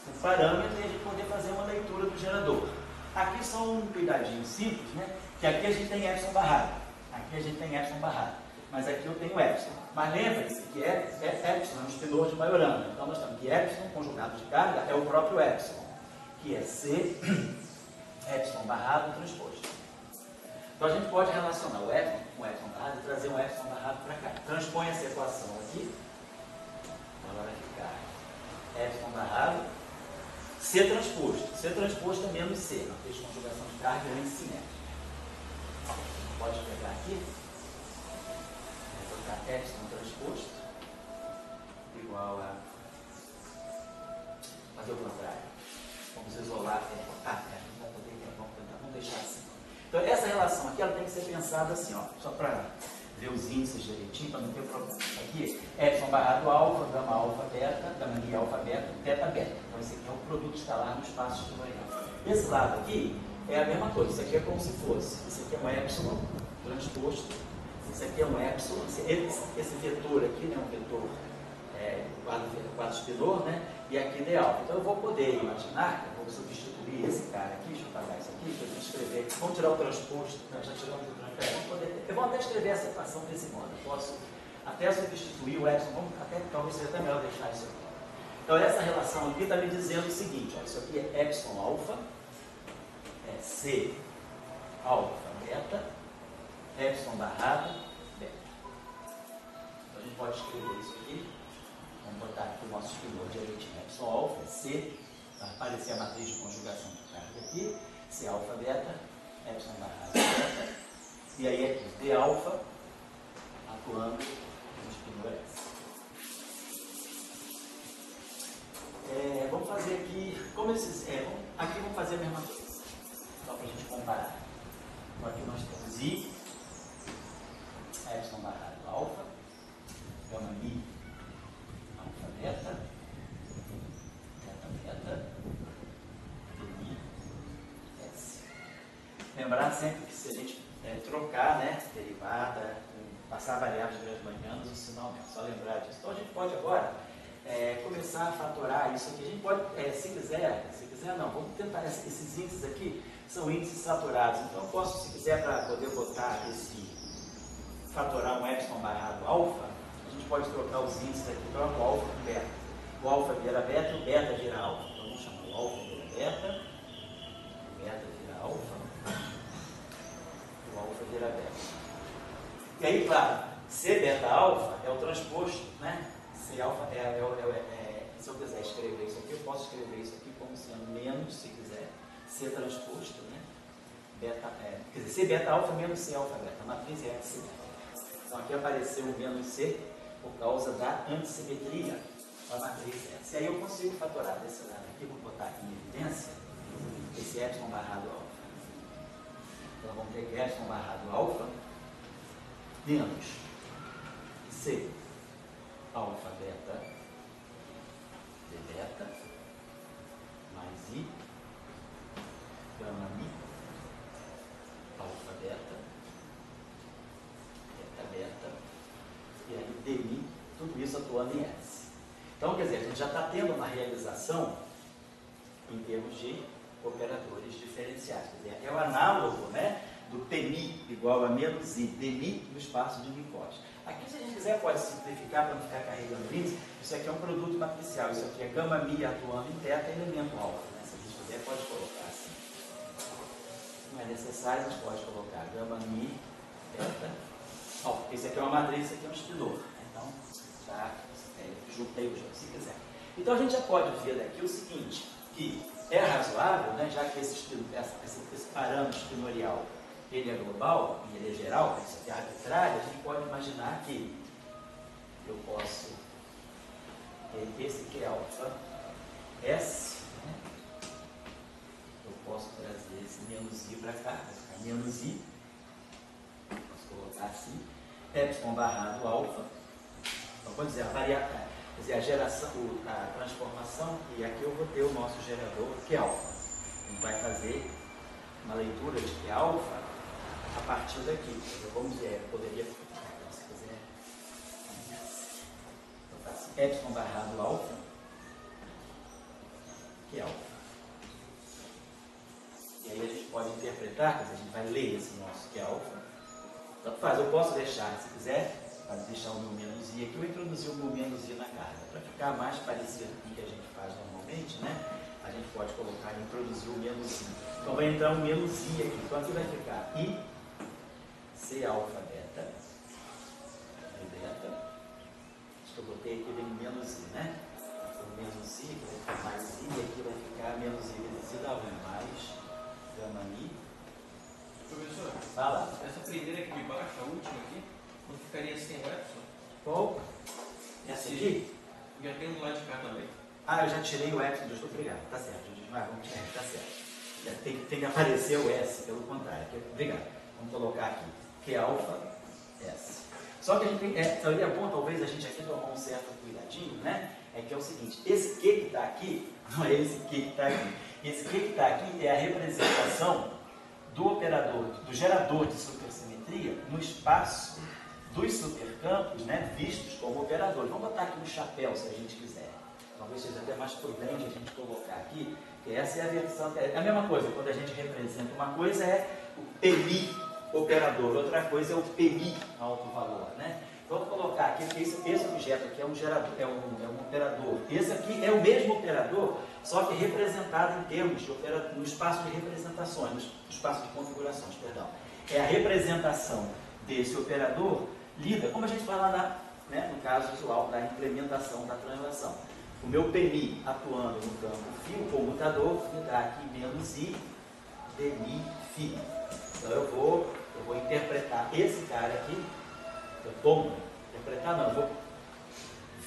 o parâmetro e a gente poder fazer uma leitura do gerador. Aqui só um cuidadinho simples, né? Que aqui a gente tem epsilon barrado. Aqui a gente tem epsilon barrado. Mas aqui eu tenho epsilon. Mas lembre-se que epsilon é um espinor de Majorana. Então nós temos que epsilon conjugado de carga é o próprio epsilon, que é C epsilon barrado transposto. Então a gente pode relacionar o epsilon com o epsilon barrado e trazer um epsilon barrado para cá. Transpõe essa equação aqui. Ela vai ficar epsilon barrado C transposto. C transposto é menos C. Não fez conjugação de carga nem simétrica. Pode pegar aqui. Vai colocar epsilon transposto igual a... fazer o contrário. Vamos isolar. Não vai poder, vamos deixar assim. Então essa relação aqui ela tem que ser pensada assim, ó, só para ver os índices direitinho, para não ter problema. Aqui, epsilon barrado alfa, gama alfa beta, gama i alfa beta, teta beta. Então esse aqui é o produto escalar no espaço estivorial. Esse lado aqui é a mesma coisa. Isso aqui é como se fosse. Esse aqui é um epsilon transposto. Esse aqui é um epsilon. Esse vetor aqui, né, um vetor quadro espinor, né? E aqui de alfa. Então eu vou poder imaginar, eu vou substituir esse cara aqui, deixa eu apagar isso aqui, para eu escrever. Vamos tirar o transposto, nós já tiramos o transposto. Eu vou até escrever essa equação desse modo. Eu posso até substituir o epsilon, talvez seja até melhor deixar isso aqui. Então essa relação aqui está me dizendo o seguinte, ó, isso aqui é epsilon alfa, é C alfa beta, epsilon barrado beta. Então a gente pode escrever isso aqui. Vamos botar aqui o nosso espinor direitinho. Epsilon alfa, C, vai aparecer a matriz de conjugação de carga aqui, C alfa beta, epsilon barrado beta, e aí aqui, D alfa, atuando no espinor S. Vamos fazer aqui, como esses, aqui vamos fazer a mesma coisa, só para a gente comparar. Então aqui nós temos I, epsilon barrado alfa, gama I, alfa beta, teta beta, Lembrar sempre que se a gente trocar, né, derivada, passar variáveis grande-manianas, o sinal mesmo, só lembrar disso. Então a gente pode agora começar a fatorar isso aqui. A gente pode, se quiser não, vamos tentar, esses índices aqui são índices saturados, então eu posso, se quiser, para poder botar fatorar um epsilon barrado alfa, a gente pode trocar os índices aqui, troca o alfa com beta. O alfa vira beta e o beta vira alfa. Então vamos chamar o alfa vira beta, o beta vira alfa, o alfa vira beta. E aí, claro, C beta alfa é o transposto, né? C alfa se eu quiser escrever isso aqui, eu posso escrever isso aqui como sendo menos, se quiser, C transposto, né? Quer dizer, C beta alfa menos C alfa beta. A matriz é C. Então aqui apareceu o menos C por causa da antissimetria da matriz S. E aí eu consigo fatorar desse lado aqui, vou botar aqui em evidência esse epsilon barrado alfa. Então vamos ter que epsilon barrado alfa menos C alfa beta de beta mais I gama mi alfa beta beta e aí dmi, tudo isso atuando em S. Então, quer dizer, a gente já está tendo uma realização em termos de operadores diferenciais. Quer dizer, é o análogo, né, do PMI igual a menos I, DMI no espaço de Minkowski. Aqui, se a gente quiser, pode simplificar para não ficar carregando índice. Isso aqui é um produto matricial. Isso aqui é gama mi atuando em teta e elemento alfa. Né? Se a gente quiser, pode colocar assim. Não é necessário, a gente pode colocar gama mi, teta. Esse aqui é uma matriz, esse aqui é um espinor. Então, já juntei os dois, se quiser. Então, a gente já pode ver daqui o seguinte, que é razoável, né, já que esse parâmetro espinorial ele é global e ele é geral, isso aqui é arbitrário, a gente pode imaginar que eu posso ter esse que é alfa S, né? Eu posso trazer esse menos I para cá, vai ficar menos I, posso colocar assim, epsilon barrado alfa, então pode dizer, quer dizer, a geração, a transformação, e aqui eu vou ter o nosso gerador que é alfa. A gente vai fazer uma leitura de que é alfa a partir daqui. Vamos ver, eu poderia, se quiser, então, assim, epsilon barrado alfa, que é alfa. E aí a gente pode interpretar, quer dizer, a gente vai ler esse nosso que é alfa. Tanto faz, eu posso deixar, se quiser, para deixar o meu menos I aqui, eu introduzir o meu menos I na carga. Para ficar mais parecido com o que a gente faz normalmente, né? A gente pode colocar e introduzir o menos I. Então vai entrar um menos I aqui. Então aqui vai ficar I, C alfa beta, e beta. Acho que eu botei aqui vem menos I, né? O menos I, aqui vai ficar mais I, e aqui vai ficar menos I vezes I dá 1 mais gama mi. Professor, Fala. essa primeira aqui de baixo, a última aqui, não ficaria sem o epsilon? Qual? Essa aqui? Já tem do lado de cá também. Ah, eu já tirei o epsilon, estou obrigado. Tá certo, vamos tirar, tá certo. Tem que aparecer o S, pelo contrário. Obrigado. Vamos colocar aqui. Que é alfa S. Só que a gente tem, seria bom talvez a gente aqui tomar um certo cuidadinho, né? É que é o seguinte, esse Q que está aqui, não é esse Q que está aqui. Esse Q que está aqui é a representação do operador, do gerador de supersimetria no espaço dos supercampos, né, vistos como operadores. Vamos botar aqui um chapéu, se a gente quiser. Talvez seja até mais prudente a gente colocar aqui, que essa é a versão, é a mesma coisa, quando a gente representa uma coisa é o PMI operador, outra coisa é o PMI alto valor, né? Então, vou colocar aqui que esse objeto aqui é um gerador, é um operador. Esse aqui é o mesmo operador, só que representado em termos de operador, no espaço de representações, no espaço de configurações, perdão. É a representação desse operador lida, como a gente fala no caso usual da implementação da translação. O meu PMI atuando no campo φ, o comutador, me dá aqui menos I dmi φ. Então eu vou interpretar esse cara aqui, eu vou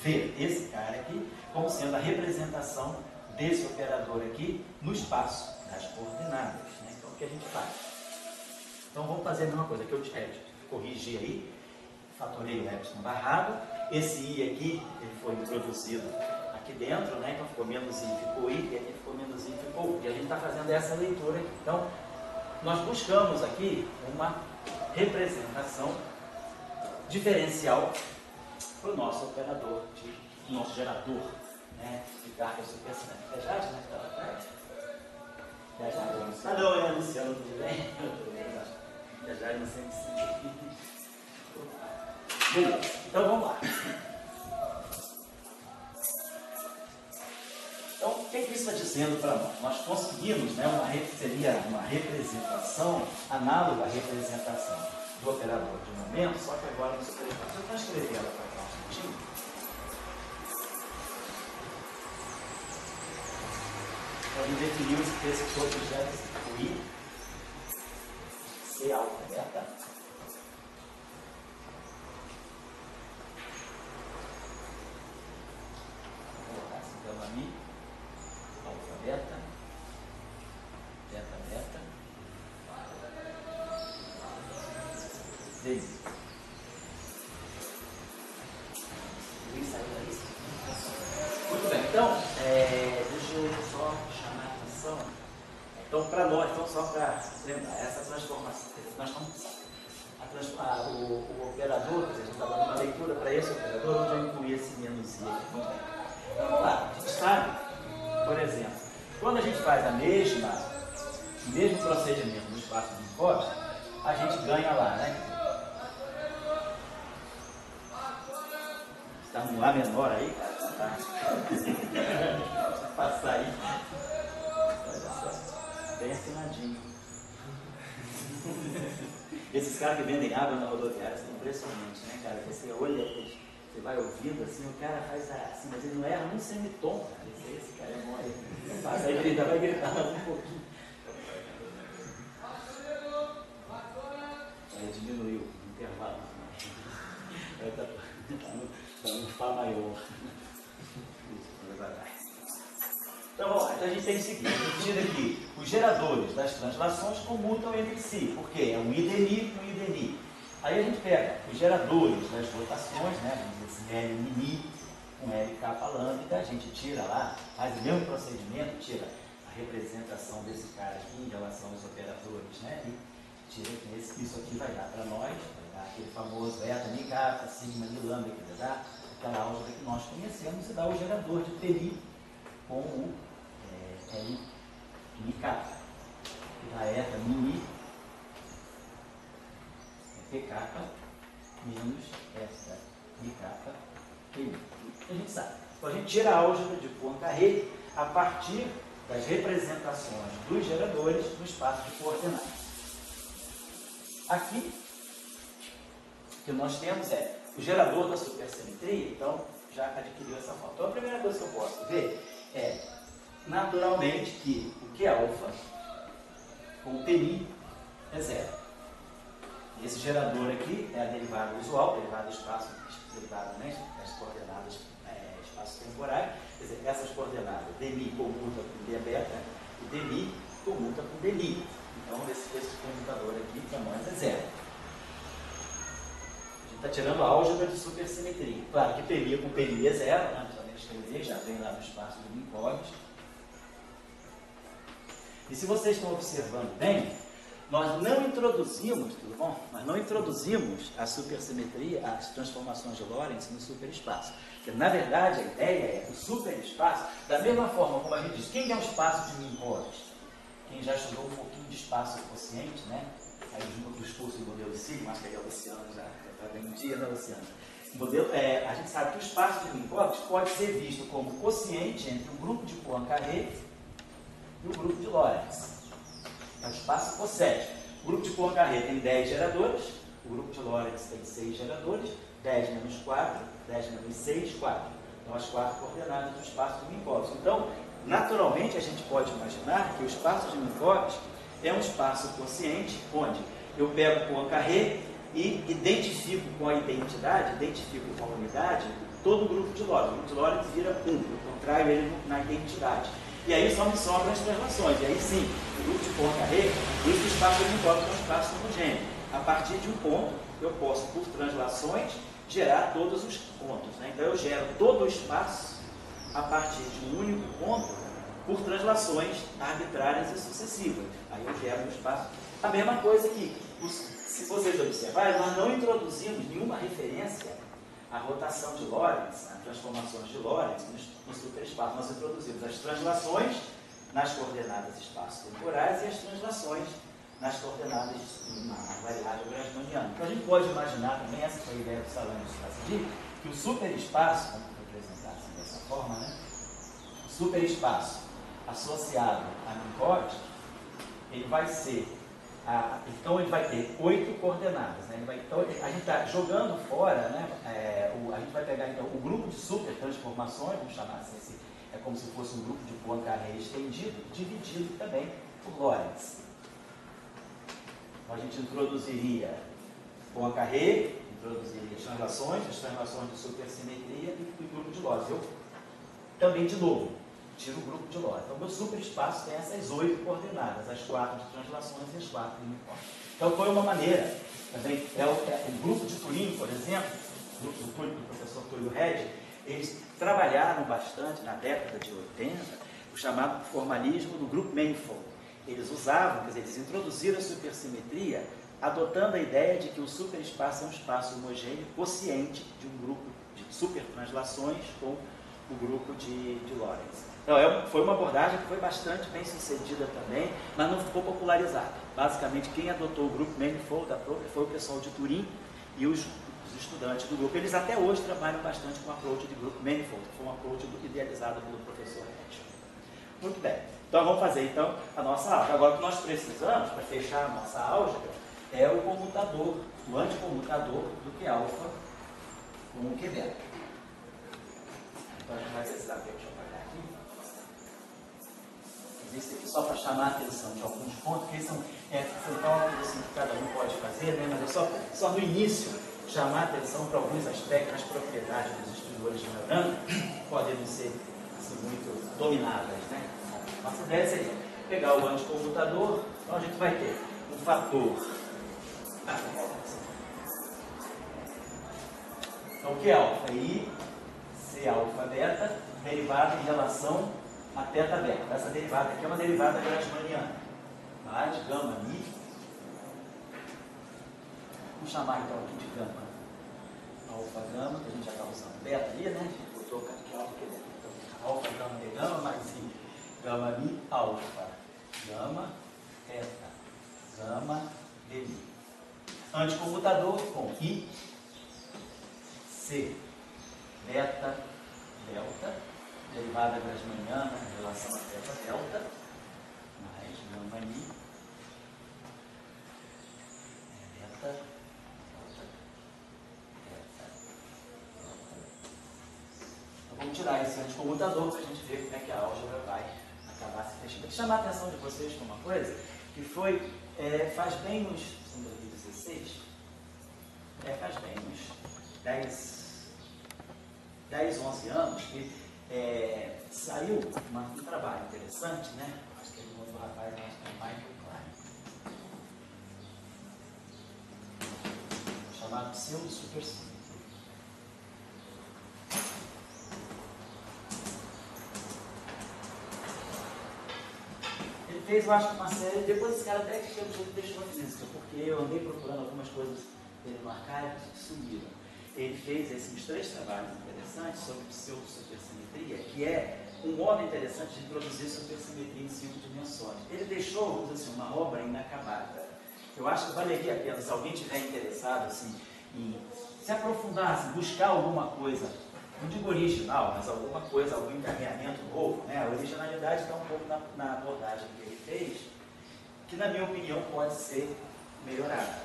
ver esse cara aqui como sendo a representação desse operador aqui no espaço das coordenadas. Né? Então o que a gente faz? Então vamos fazer a mesma coisa, que eu corrigi aí, fatorei o epsilon barrado, esse I aqui, ele foi introduzido aqui dentro, né? Então ficou menos I, ficou I, e aqui ficou menos I, ficou U. E a gente está fazendo essa leitura aqui. Então, nós buscamos aqui uma representação diferencial para o nosso operador, nosso gerador, né, de carga supersônica. É Jade, né? É Jade? Ah, não, é a Luciana, tudo bem? É Jade, não sei se. Beleza, então vamos lá. Então, o que isso está dizendo para nós? Nós conseguimos, né, seria uma representação análoga à representação do operador de momento, só que agora no superespaço. Eu vou escrever ela para cá um pouquinho. Nós definimos que esse objeto o I C alfa, beta. Vou colocar assim, então, a I. Alfa, beta, beta, beta, Z. Muito bem, então, deixa eu só chamar a atenção. Então, para nós, então, só para lembrar, essa transformação, nós estamos, o operador, a gente está dando uma leitura para esse operador, onde eu incluí esse menos I aqui também. Então, vamos lá, a gente sabe. Por exemplo, quando a gente faz o mesmo procedimento no espaço de Minkowski, a gente ganha lá, né? Está um Lá menor aí, cara? Tá. Deixa eu passar aí. Olha só, bem afinadinho. Esses caras que vendem água na rodoviária são impressionantes, né, cara? Você olha, você vai ouvindo assim, o cara faz assim, mas ele não erra um semitom, cara. Esse cara é bom aí. Passa aí, ele vai gritar mais um pouquinho. Aí diminuiu o intervalo. Está no Fá maior. Então vamos lá, então a gente tem o seguinte, a gente tira aqui, os geradores das translações comutam entre si, porque é um IDNI com um IDNI. Aí a gente pega os geradores das rotações, né, vamos dizer assim, L mini com LK lambda, a gente tira lá, faz o mesmo procedimento, tira a representação desse cara aqui em relação aos operadores, né, e tira isso aqui vai dar para nós, vai dar aquele famoso eta, ni kappa, sigma, ni lambda, que vai dar aquela álgebra que nós conhecemos e dá o gerador de TI com o L ni kappa, que dá eta mini PK menos esta ni kappa TI. A gente sabe. Então a gente tira a álgebra de Poincaré a partir das representações dos geradores no espaço de coordenadas. Aqui, o que nós temos é o gerador da supersimetria, então já adquiriu essa forma. Então a primeira coisa que eu posso ver é, naturalmente, que o que é alfa com o TI é zero. Esse gerador aqui é a derivada usual, derivada espaço, derivada, né, das coordenadas espaço-temporais. Quer dizer, essas coordenadas, dmi comuta com d beta e dmi comuta com dmi. Então, esse comutador aqui para nós é zero. A gente está tirando a álgebra de supersimetria. Claro que PI com PI é zero, né? Não precisa nem escrever, já vem lá no espaço de Minkowski. E se vocês estão observando bem, nós não introduzimos, tudo bom? Nós não introduzimos a supersimetria, as transformações de Lorentz no superespaço. Porque, na verdade, a ideia é o superespaço, da mesma forma como a gente diz, quem é o espaço de Minkowski? Quem já estudou um pouquinho de espaço quociente, né? Aí dos cursos do modelo Sigma, acho que aí a Luciana já está bem no dia, né, Luciana? A gente sabe que o espaço de Minkowski pode ser visto como quociente entre o grupo de Poincaré e o grupo de Lorentz. É o espaço cossético. O grupo de Poincaré tem 10 geradores, o grupo de Lorentz tem 6 geradores, 10 menos 4, 10 menos 6, 4. Então, as 4 coordenadas do espaço de Minkowski. Então, naturalmente, a gente pode imaginar que o espaço de Minkowski é um espaço quociente, onde eu pego Poincaré e identifico com a identidade, identifico com a unidade, todo o grupo de Lorentz. O grupo de Lorentz vira 1, eu contraio ele na identidade. E aí só me sobram as translações. E aí sim, o grupo de Poincaré, por isso o espaço de Minkowski é um espaço homogêneo. A partir de um ponto, eu posso, por translações, gerar todos os pontos, né? Então eu gero todo o espaço a partir de um único ponto por translações arbitrárias e sucessivas. Aí eu gero um espaço. A mesma coisa que, se vocês observarem, nós não introduzimos nenhuma referência à rotação de Lorentz, a transformações de Lorentz no superespaço. Nós introduzimos as translações nas coordenadas espaço-temporais e as translações nas coordenadas na variável grassmanniana. Então a gente pode imaginar também, essa foi a ideia do Salão de Strasbourg, que o superespaço, vamos representar assim dessa forma, né? O superespaço associado a Minkowski, ele vai ser, então ele vai ter 8 coordenadas, né? Então a gente está jogando fora, né? A gente vai pegar então o grupo de supertransformações, vamos chamar assim, é como se fosse um grupo de Poincaré estendido, dividido também por Lorentz. Então a gente introduziria Poincaré, introduziria as translações de supersimetria e o grupo de Lorentz. Eu também, de novo, tiro o grupo de Lorentz. Então, o meu superespaço tem essas 8 coordenadas, as 4 de translações e as 4 de Minkowski. Então, foi uma maneira, também, o grupo de Turing, por exemplo, o grupo do professor Túlio Redi, eles trabalharam bastante na década de 80 o chamado formalismo do grupo manifold. Eles usavam, quer dizer, eles introduziram a supersimetria adotando a ideia de que o superespaço é um espaço homogêneo quociente de um grupo de supertranslações com o grupo de Lorentz. Então, foi uma abordagem que foi bastante bem sucedida também, mas não ficou popularizada. Basicamente, quem adotou o grupo manifold foi o pessoal de Turing e os estudantes do grupo. Eles até hoje trabalham bastante com o approach de grupo manifold, que foi um approach idealizado pelo professor Redi. Muito bem. Então, vamos fazer então a nossa álgebra. Agora, o que nós precisamos, para fechar a nossa álgebra, é o comutador, o anticomutador do Q alfa com o Q beta. Então, a gente vai precisar ver, deixa eu apagar aqui. Isso aqui só para chamar a atenção de alguns pontos, que são cálculos assim, que cada um pode fazer, né? Mas é só no início chamar a atenção para alguns aspectos, as propriedades dos extensores de Majorana podem não ser assim, muito dominadas, né? Nossa ideia seria pegar o anticomutador, então a gente vai ter um fator. Então, Q alfa I, C alfa beta, derivada em relação a θ beta. Essa derivada aqui é uma derivada grassmanniana. Mais gama mi. Vamos chamar então aqui de gama alfa gama, que a gente já está usando beta ali, né? A gente botou aqui alfa que beta. Então, alfa gama de gama mais I. Gama mi alfa. Gama θ. Gama de mi. Anticomutador com I, C, beta, delta, derivada grassmanniana em relação a θ delta, mais gama mi, beta, delta, θ, delta. Então vamos tirar esse anticomutador para a gente ver como é que a álgebra vai acabar se fechando. Vou chamar a atenção de vocês para uma coisa que foi, faz bem uns, em 2016, faz bem uns 10, 11 anos que saiu um trabalho interessante, né? Acho que o nome do rapaz é Michael Klein, chamado pseudo-supersimetria. Ele fez, eu acho, uma série, depois esse cara até que deixou a física, porque eu andei procurando algumas coisas dele no arquivo que sumiram. Ele fez esses 3 trabalhos interessantes sobre pseudo-supersimetria, que é um modo interessante de introduzir supersimetria em 5 dimensões. Ele deixou, vamos dizer assim, uma obra inacabada. Eu acho que valeria a pena, se alguém estiver interessado assim, em se aprofundar, assim, buscar alguma coisa, não digo original, mas alguma coisa, algum encaminhamento novo, né? A originalidade está um pouco na abordagem que ele fez, que na minha opinião pode ser melhorada.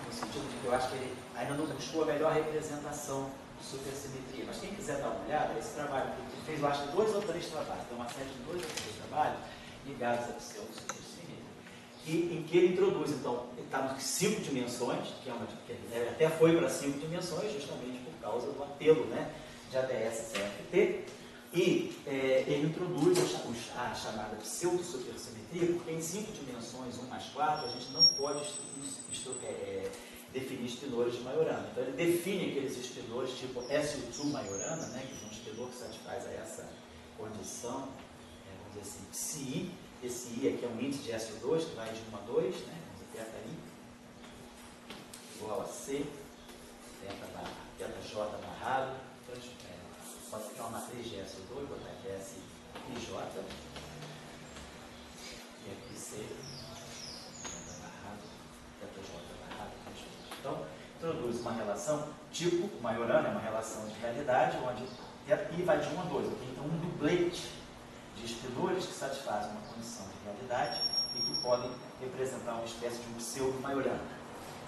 No sentido de que eu acho que ele ainda não buscou a melhor representação de supersimetria. Mas quem quiser dar uma olhada, esse trabalho que ele fez, eu acho que 2 ou 3 trabalhos, tem uma série de 2 ou 3 trabalhos ligados à pseudo-supersimetria, em que ele introduz, então, ele está em 5 dimensões, que ele até foi para 5 dimensões, justamente por causa do apelo, né, de ADS-CFT, e ele introduz a chamada pseudo-supersimetria, porque em 5 dimensões, 1 mais 4, a gente não pode definir espinores de Majorana. Então, ele define aqueles espinores tipo SU2 Majorana, né, que é um espinor que satisfaz a condição, vamos dizer assim, psi I. Esse I aqui é um índice de SO2 que vai de 1 a 2, né? Vamos apertar I, igual a C, teta J barrado, pode ficar uma matriz de SO2, botar aqui S e J, e aqui C, teta barrado, teta J barrado, então, introduz uma relação tipo, Majorana é uma relação de realidade, onde I vai de 1 a 2, okay? Então um duplete de espinores que satisfazem uma condição de realidade e que podem representar uma espécie de um pseudo-Majorana.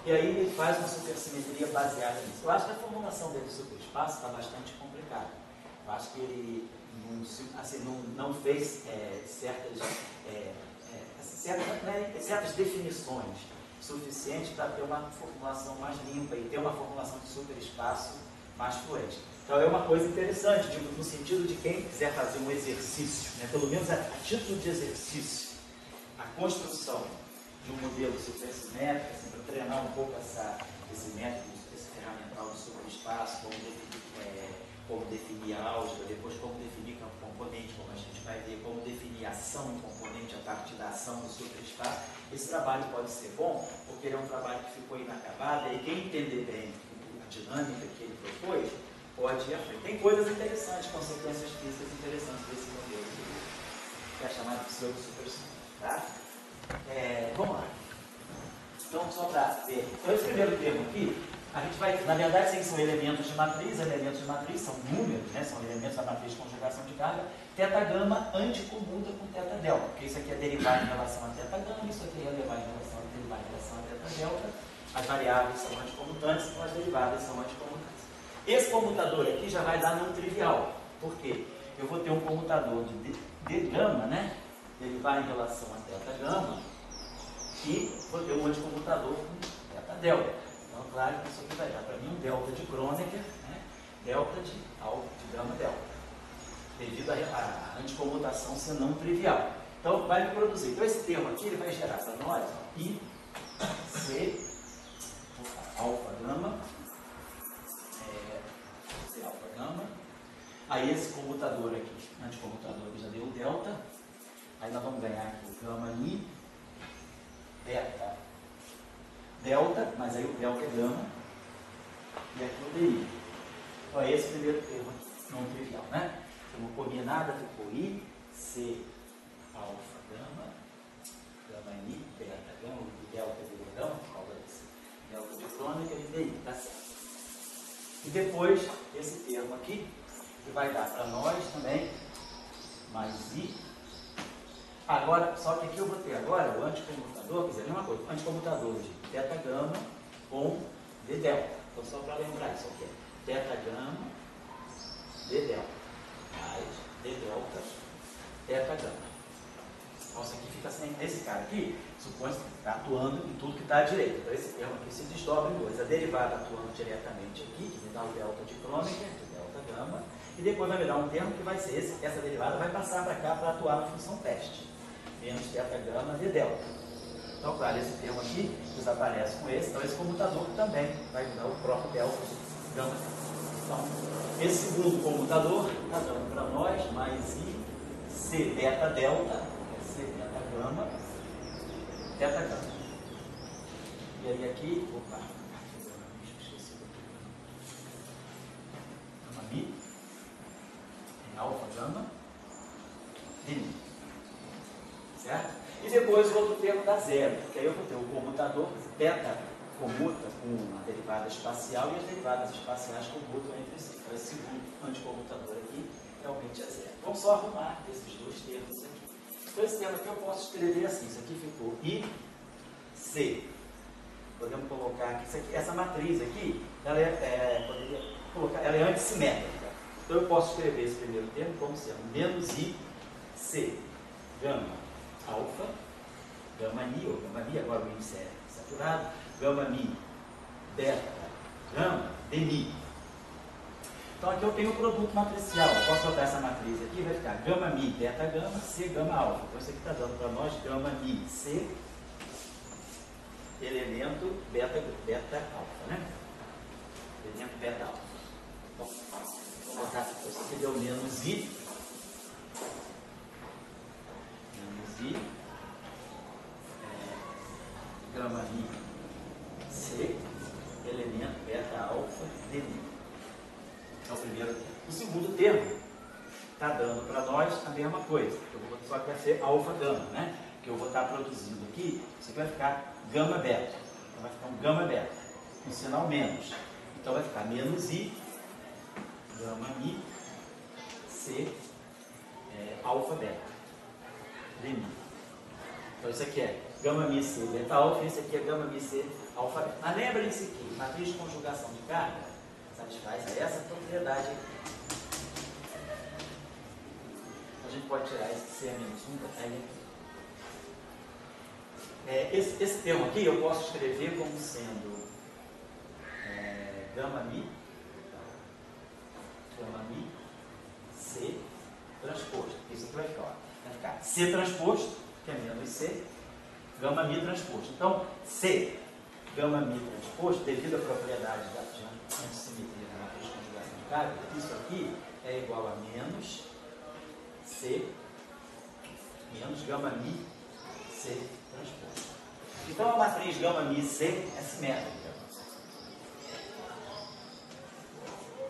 E aí ele faz uma supersimetria baseada nisso. Eu acho que a formulação dele do superespaço está bastante complicada. Eu acho que ele não fez certas definições suficientes para ter uma formulação mais limpa e ter uma formulação de superespaço mais fluente. Então é uma coisa interessante, no sentido de quem quiser fazer um exercício, né, pelo menos a título de exercício, a construção de um modelo supersimétrico, assim, para treinar um pouco esse método, esse ferramental de superespaço, como definir a álgebra, depois como definir campo componente, como a gente vai ver, como definir a ação do componente a partir da ação do superespaço. Esse trabalho pode ser bom, porque ele é um trabalho que ficou inacabado, e quem entender bem a dinâmica que ele propôs, pode ir à frente. Tem coisas interessantes, consequências físicas interessantes desse modelo, que é chamado de pseudo-supersimétrico, tá? Vamos lá. Então, só para ver. Então, esse primeiro termo aqui, a gente vai, na verdade, são elementos de matriz são números, né? São elementos da matriz de conjugação de carga. Teta gama anticomuta com teta delta, porque isso aqui é derivar em relação a teta gama, isso aqui é derivar em relação a teta delta. As variáveis são anticomutantes, então as derivadas são anticomutantes. Esse comutador aqui já vai dar não trivial. Por quê? Eu vou ter um comutador de gama, né? Derivar em relação a teta gama, e vou ter um anticomutador com teta delta. Então, claro que isso aqui vai dar para mim um delta de Kronecker, né? Delta de gama delta, devido à anticomutação ser não trivial. Então, vai me produzir. Então, esse termo aqui ele vai gerar para nós I, C, alfa gama, C alfa gama. Aí esse comutador aqui, anticomutador que já deu o delta. Aí nós vamos ganhar aqui o gama I, beta, delta, mas aí o delta é gama, e aqui o DI. Então é esse primeiro termo não trivial, né? Então combinada ficou I, C, alfa gama, gama I, beta gama, o delta virou gama, por causa desse delta de Kronecker e DI, tá certo? E depois esse termo aqui, que vai dar para nós também, mais I. Agora, só que aqui eu vou ter agora o anticomutador, quer dizer, a mesma coisa, o anticomutador de teta gama com D delta. Então, só para lembrar isso aqui, teta gama, D delta, mais D delta, teta gama. Então, isso aqui fica assim, esse cara aqui, supõe que está atuando em tudo que está à direita. Então, esse termo aqui se desdobra em dois. A derivada atuando diretamente aqui, que me dá o delta de Kronecker, de delta gama, e depois vai me dar um termo que vai ser essa derivada vai passar para cá para atuar na função teste. Menos teta gama de delta. Então, claro, esse termo aqui desaparece com esse, então esse comutador também vai dar o próprio delta gama. Então, esse segundo comutador está dando para nós mais I, C beta delta, C beta gama, teta gama. E aí aqui, opa, esqueci do gama Mi, alfa gama, DI. Certo? E depois o outro termo dá zero, porque aí eu vou ter o comutador, beta comuta com a derivada espacial e as derivadas espaciais comutam entre si. Então esse segundo anticomutador aqui realmente é zero. Vamos só arrumar esses dois termos aqui. Então esse termo aqui eu posso escrever assim, isso aqui ficou I, C. Podemos colocar aqui, isso aqui, essa matriz aqui, ela poderia colocar, ela é antissimétrica. Então eu posso escrever esse primeiro termo como sendo menos I, C, gama alfa, gama Mi, ou gama Mi, agora o índice é saturado, gama Mi, beta, gama, DMI. Então aqui eu tenho o produto matricial, eu posso botar essa matriz aqui, vai ficar gama Mi, beta, gama, C, gama alfa. Então isso aqui está dando para nós gama Mi, C, elemento beta alfa, né? Elemento beta alfa. Bom, vou botar aqui, isso aqui deu menos I, coisa. Só que vai ser alfa gama, né? Que eu vou estar produzindo aqui, isso aqui vai ficar gama beta. Então vai ficar um gama beta, um sinal menos. Então vai ficar menos I, gama Mi, C, alfa beta, demi. Então isso aqui é gama Mi, C, beta alfa, e isso aqui é gama Mi, C, alfa beta. Mas lembra disso aqui, matriz de conjugação de carga satisfaz a essa propriedade aqui. A gente pode tirar esse C menos 1 da tag aqui. Esse termo aqui eu posso escrever como sendo gama Mi, C transposto. Isso aqui vai ficar C transposto, que é menos C, gama Mi transposto. Então, C, gama Mi transposto, devido à propriedade da antissimetria da matriz de conjugação de carga, isso aqui é igual a menos C menos gama Mi C transposto. Então, a matriz gama Mi C é simétrica.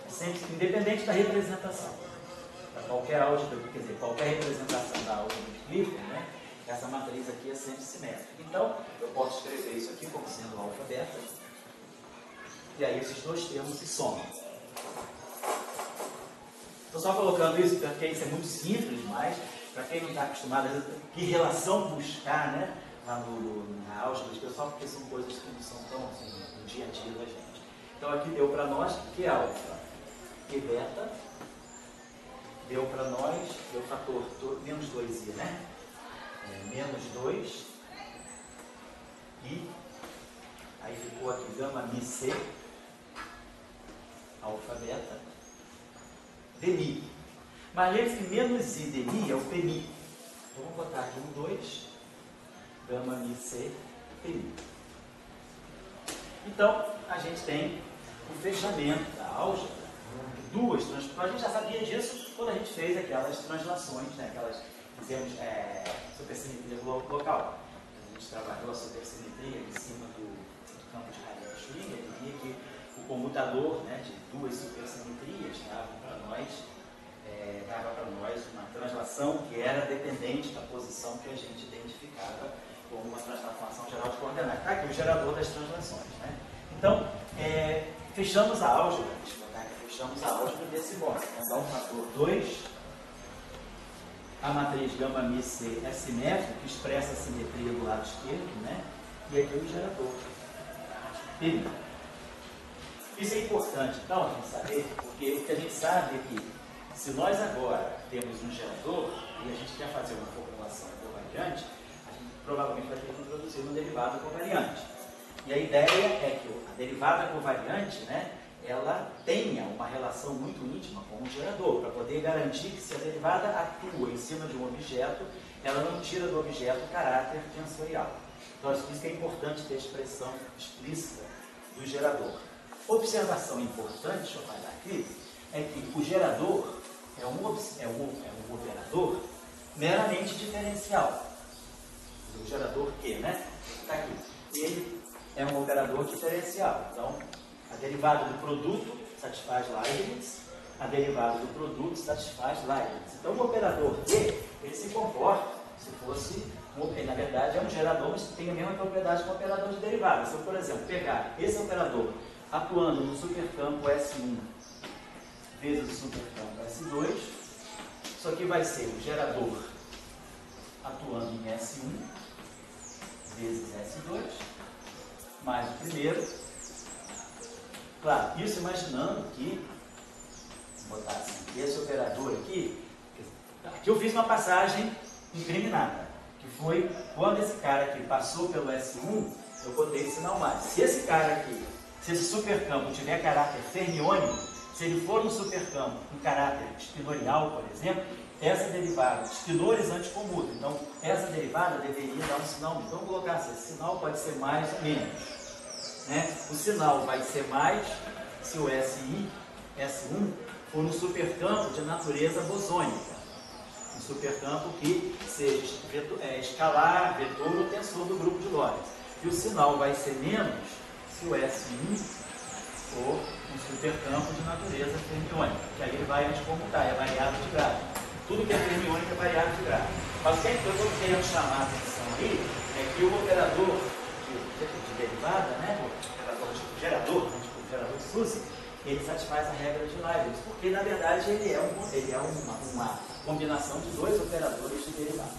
É sempre independente da representação. Para qualquer álgebra, quer dizer, qualquer representação da álgebra de Clifford, né, essa matriz aqui é sempre simétrica. Então, eu posso escrever isso aqui como sendo alfa beta, e aí esses dois termos se somam. Estou só colocando isso porque isso é muito simples, mas para quem não está acostumado, que relação buscar, né, lá na álgebra, só porque são coisas que não são tão assim, no dia a dia da gente. Então aqui deu para nós que alfa e beta, deu para nós, deu fator menos 2i, né? Menos 2 e aí ficou aqui gama Mi C, alfa beta, demi. Mas lembre-se que menos I demi é o PMI. Então vamos botar aqui um 2, gama Mi C, PMI. Então a gente tem o fechamento da álgebra, duas translações. A gente já sabia disso quando a gente fez aquelas translações, né? Aquelas fizemos supersimetria local. A gente trabalhou a supersimetria em cima do campo de Rayleigh-Schwinger e via que o comutador, né, de duas supersimetrias dava para nós uma translação que era dependente da posição que a gente identificava como uma transformação geral de coordenadas. Está aqui o gerador das translações, né? Então, fechamos a álgebra, fechamos a álgebra desse modo. Então, dá um fator 2, a matriz gama Mi C é simétrica, que expressa a simetria do lado esquerdo, né? E aqui o gerador. Beleza. Isso é importante, então, a gente saber, porque o que a gente sabe é que se nós agora temos um gerador e a gente quer fazer uma formulação covariante, a gente provavelmente vai ter que introduzir uma derivada covariante. E a ideia é que a derivada covariante, né, ela tenha uma relação muito íntima com o gerador, para poder garantir que se a derivada atua em cima de um objeto, ela não tira do objeto o caráter tensorial. Então, isso que é importante ter a expressão explícita do gerador. Observação importante, deixa eu falar aqui, é que o gerador é um operador meramente diferencial. O gerador Q, né? Está aqui. Ele é um operador diferencial. Então, a derivada do produto satisfaz Leibniz, a derivada do produto satisfaz Leibniz. Então, o operador Q, ele se comporta se fosse, na verdade, é um gerador, mas tem a mesma propriedade que o operador de derivada. Se eu, por exemplo, pegar esse operador atuando no supercampo S1 vezes o supercampo S2, isso aqui vai ser o gerador atuando em S1 vezes S2, mais o primeiro. Claro, isso imaginando que, vou botar assim, esse operador aqui eu fiz uma passagem incriminada, que foi quando esse cara aqui passou pelo S1, eu botei esse sinal mais. Se esse cara aqui, se esse supercampo tiver caráter fermiônico, se ele for um supercampo com caráter spinorial, por exemplo, essa derivada, spinores anticomuta, então essa derivada deveria dar um sinal. Então vamos colocar assim, esse sinal pode ser mais ou menos, né? O sinal vai ser mais se o S1 for um supercampo de natureza bosônica, um supercampo que seja escalar, vetor ou tensor do grupo de Lorentz. E o sinal vai ser menos se o S1 for um supercampo de natureza fermiônica, que aí ele vai anticomutar, é variável de grau. Tudo que é fermiônico é variável de grau. Mas o que eu estou querendo chamar a atenção aí é que o operador de derivada, né, o operador tipo gerador SUSY, ele satisfaz a regra de Leibniz, porque na verdade ele é uma combinação de dois operadores de derivada.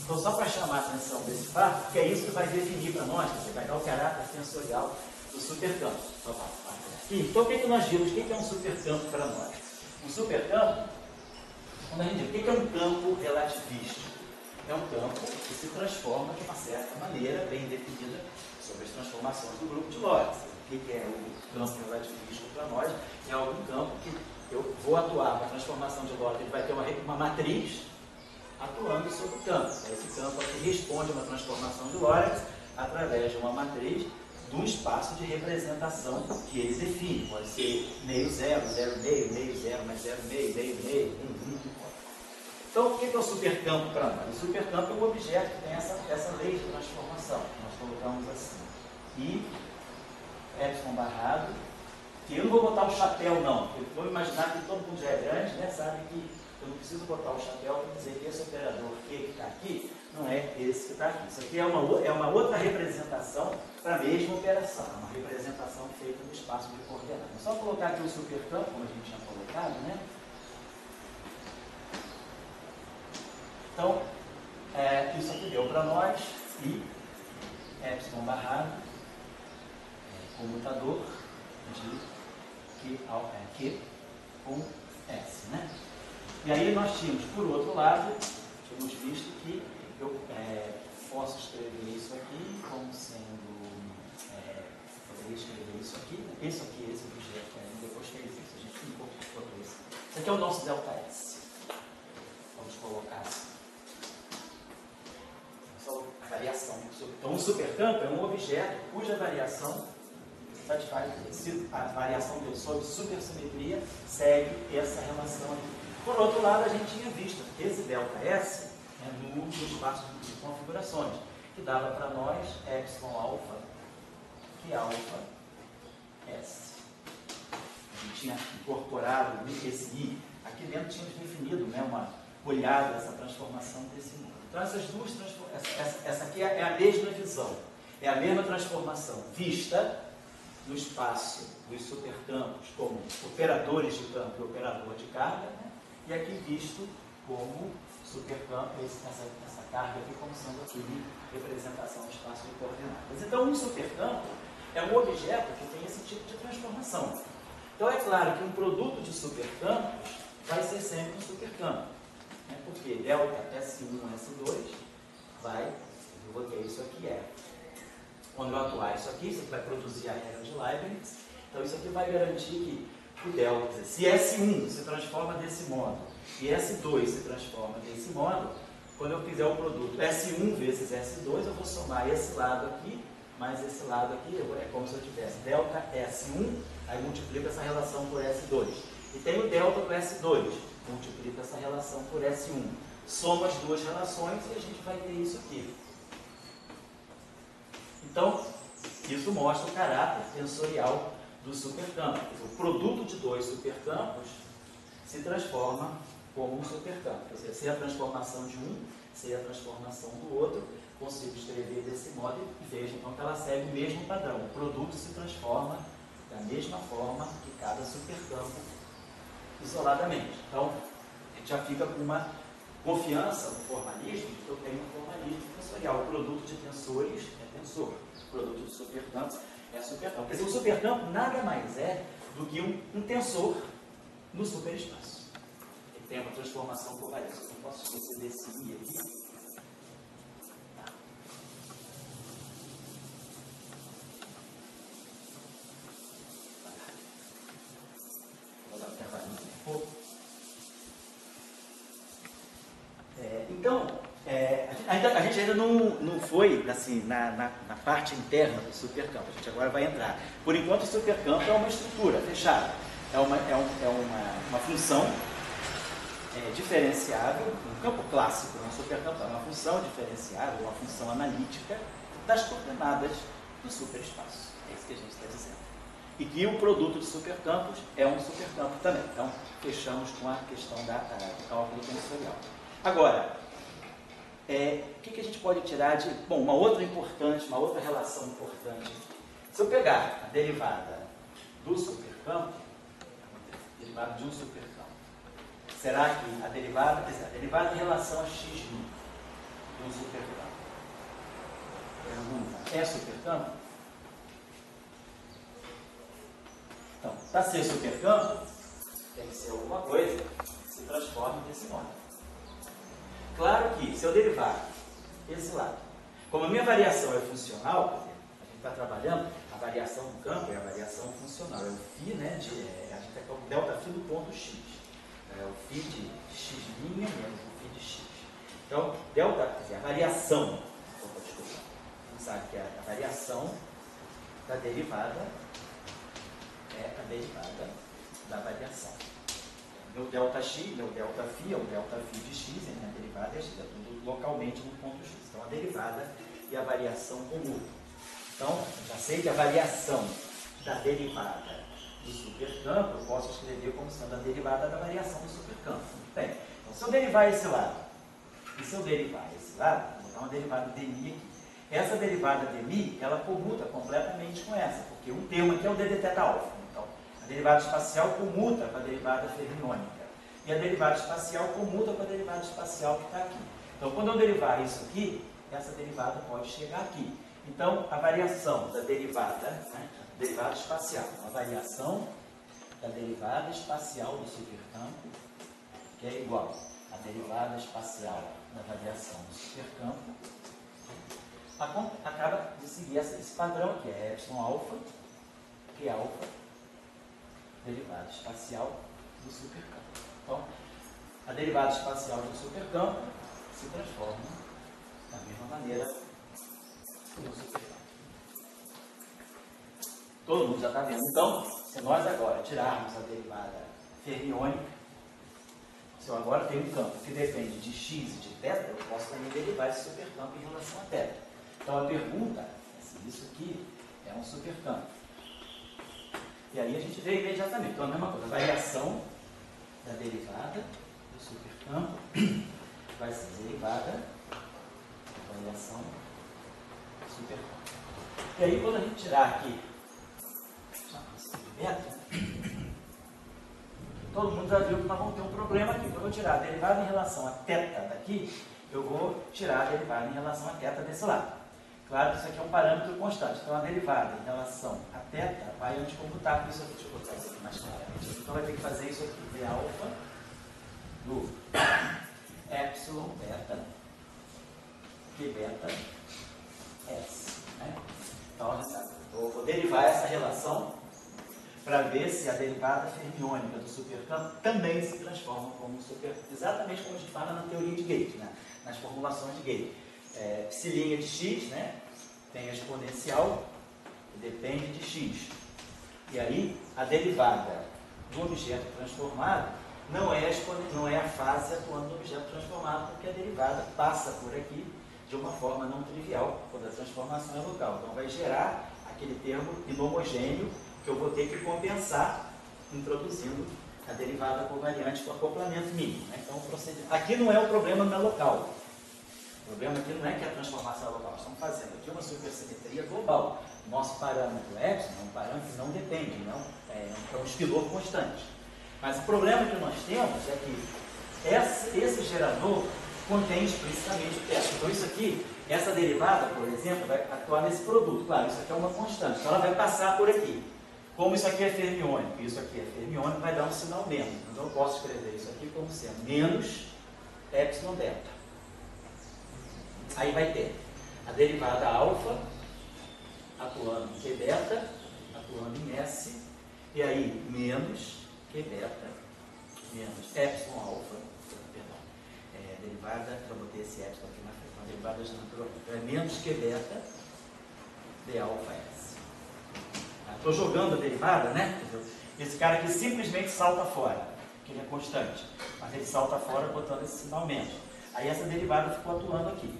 Então, só para chamar a atenção desse fato, porque é isso que vai definir para nós, que vai dar o caráter tensorial do supercampo. Então, o que nós vimos? O que é um supercampo para nós? Um supercampo, quando a gente diz, o que é um campo relativístico? É um campo que se transforma de uma certa maneira bem definida sobre as transformações do grupo de Lorentz. O que é o campo relativístico para nós? É algum campo que eu vou atuar com a transformação de Lorentz, ele vai ter uma matriz atuando sobre o campo. Esse campo aqui responde a uma transformação de Lorentz através de uma matriz de um espaço de representação que ele define. Pode ser meio zero, zero meio, meio zero, mais zero meio, meio meio, Então, o que é o supercampo para nós? O supercampo é um objeto que tem essa lei de transformação. Nós colocamos assim. E epsilon barrado, que eu não vou botar o chapéu não, porque vou imaginar que todo mundo já é grande, né? Sabe que eu não preciso botar o chapéu para dizer que esse operador Q que está aqui não é esse que está aqui. Isso aqui é uma outra representação para a mesma operação, uma representação feita no espaço de coordenadas. É só colocar aqui o supercampo, como a gente tinha colocado, né? Então, isso aqui deu para nós I epsilon barrado comutador de Q com S, né? E aí nós tínhamos, por outro lado, tínhamos visto que eu posso escrever isso aqui como sendo, poderia escrever isso aqui, esse objeto, depois fez isso, a gente incorporou isso. Isso aqui é o nosso ΔS. Vamos colocar assim. Só a variação. Então, um supercampo é um objeto cuja variação satisfaz a variação de sobre supersimetria segue essa relação aqui. Por outro lado, a gente tinha visto esse ΔS no espaço de configurações, que dava para nós epsilon alfa, que é alfa S. A gente tinha incorporado esse I. Aqui dentro tínhamos definido, né, uma olhada dessa transformação desse número. Então, essas duas transformações, essa aqui é a mesma visão, é a mesma transformação vista no espaço dos supercampos como operadores de campo e operador de carga, né? E aqui visto como supercampo, essa carga aqui como sendo aqui representação do espaço de coordenadas. Então, um supercampo é um objeto que tem esse tipo de transformação. Então, é claro que um produto de supercampos vai ser sempre um supercampo, né? Porque delta S1, S2 vai, eu botei isso aqui, quando eu atuar isso aqui vai produzir a regra de Leibniz. Então, isso aqui vai garantir que o delta, se S1 se transforma desse modo e S2 se transforma desse modo, quando eu fizer o produto S1 vezes S2, eu vou somar esse lado aqui, mais esse lado aqui, é como se eu tivesse delta S1, aí multiplico essa relação por S2. E tem o delta com S2, multiplico essa relação por S1. Soma as duas relações e a gente vai ter isso aqui. Então, isso mostra o caráter tensorial do supercampo. O produto de dois supercampos se transforma como um supercampo. Quer dizer, se a transformação de um, se a transformação do outro, consigo escrever desse modo e vejo então que ela segue o mesmo padrão. O produto se transforma da mesma forma que cada supercampo isoladamente. Então, a gente já fica com uma confiança no formalismo, de que eu tenho um formalismo tensorial. O produto de tensores é tensor. O produto de supercampos é supercampo. Quer dizer, o supercampo nada mais é do que um tensor no superespaço. Ele tem uma transformação covariante. Eu não posso esquecer desse I aqui. Então, a gente ainda não foi assim, na parte interna do supercampo, a gente agora vai entrar. Por enquanto, o supercampo é uma estrutura fechada, é uma função diferenciável, um campo clássico, um supercampo é uma função diferenciável, uma função analítica das coordenadas do superespaço. É isso que a gente está dizendo. e que o produto de supercampos é um supercampo também. Então, fechamos com a questão do cálculo tensorial. Agora, o que a gente pode tirar de... Bom, uma outra relação importante. Se eu pegar a derivada do supercampo, derivada de um supercampo, será que a derivada em relação a x' de um supercampo, pergunta, é supercampo? Então, para ser supercampo, tem que ser alguma coisa que se transforme desse modo. Claro que, se eu derivar esse lado, como a minha variação é funcional, quer dizer, a gente está trabalhando, a variação do campo é a variação funcional, é o φ, né, a gente está com o delta φ do ponto x. É o φ de x' menos o φ de x. Então, delta, quer dizer, a variação, desculpa, a gente sabe que a variação da derivada é a derivada da variação. Meu delta x, meu delta φ é o delta φ de x, e a derivada é x, é tudo localmente no ponto x. Então, a derivada e a variação comutam. Então, já sei que a variação da derivada do supercampo, eu posso escrever como sendo a derivada da variação do supercampo. Muito bem. Então, se eu derivar esse lado, e se eu derivar esse lado, vou dar uma derivada dmi aqui. Essa derivada dmi, ela comuta completamente com essa, porque um termo aqui é o d θ alfa. Então, a derivada espacial comuta com a derivada fermiônica. E a derivada espacial comuta com a derivada espacial que está aqui. Então, quando eu derivar isso aqui, essa derivada pode chegar aqui. Então, a variação da derivada, né, derivada espacial, a variação da derivada espacial do supercampo, que é igual à derivada espacial da variação do supercampo, acaba de seguir esse padrão, que é epsilon alfa, que é alfa, derivada espacial do supercampo. Então, a derivada espacial do supercampo se transforma da mesma maneira no supercampo. Todo mundo já está vendo. Então, se nós agora tirarmos a derivada fermiônica, se eu agora tenho um campo que depende de x e de θ, eu posso também derivar esse supercampo em relação a θ. Então, a pergunta é se isso aqui é um supercampo. E aí a gente vê imediatamente. Então, a mesma coisa, a variação da derivada do supercampo vai ser derivada da variação do supercampo. E aí, quando a gente tirar aqui todo mundo já viu que nós vamos ter um problema aqui. Quando eu tirar a derivada em relação a θ daqui, eu vou tirar a derivada em relação a θ desse lado. Claro que isso aqui é um parâmetro constante. Então, a derivada em relação a θ vai anticomputar com isso aqui. Deixa eu botar isso aqui mais claramente. Então, vai ter que fazer isso aqui. V alfa do epsilon beta que beta S. Né? Então, eu vou derivar essa relação para ver se a derivada fermiônica do supercampo também se transforma como um supercampo. Exatamente como a gente fala na teoria de Gauss, né? Nas formulações de Gauss. Psi' de x, né? Tem a exponencial que depende de x. E aí, a derivada do objeto transformado não é a fase atuando do objeto transformado, porque a derivada passa por aqui de uma forma não trivial, quando a transformação é local. Então, vai gerar aquele termo inhomogêneo que eu vou ter que compensar introduzindo a derivada covariante com acoplamento mínimo. Né? Então, aqui não é o problema na local. O problema aqui não é que a transformação é local. Nós estamos fazendo aqui uma supersimetria global. Nosso parâmetro epsilon é um parâmetro que não depende, não é um espilor constante. Mas o problema que nós temos é que esse gerador contém explicitamente o teste. Então, isso aqui, essa derivada, por exemplo, vai atuar nesse produto. Claro, isso aqui é uma constante. Então, ela vai passar por aqui. Como isso aqui é fermiônico e isso aqui é fermiônico, vai dar um sinal menos. Então, eu posso escrever isso aqui como sendo menos epsilon beta. Aí vai ter a derivada alfa atuando em Q beta, atuando em S, e aí menos Q beta, menos epsilon alfa, perdão, derivada, eu botei esse epsilon aqui na frente, uma derivada de natural, então é menos Q beta de alfa S. Estou jogando a derivada, né? Esse cara aqui simplesmente salta fora, que ele é constante, mas ele salta fora botando esse sinal menos. Aí essa derivada ficou atuando aqui.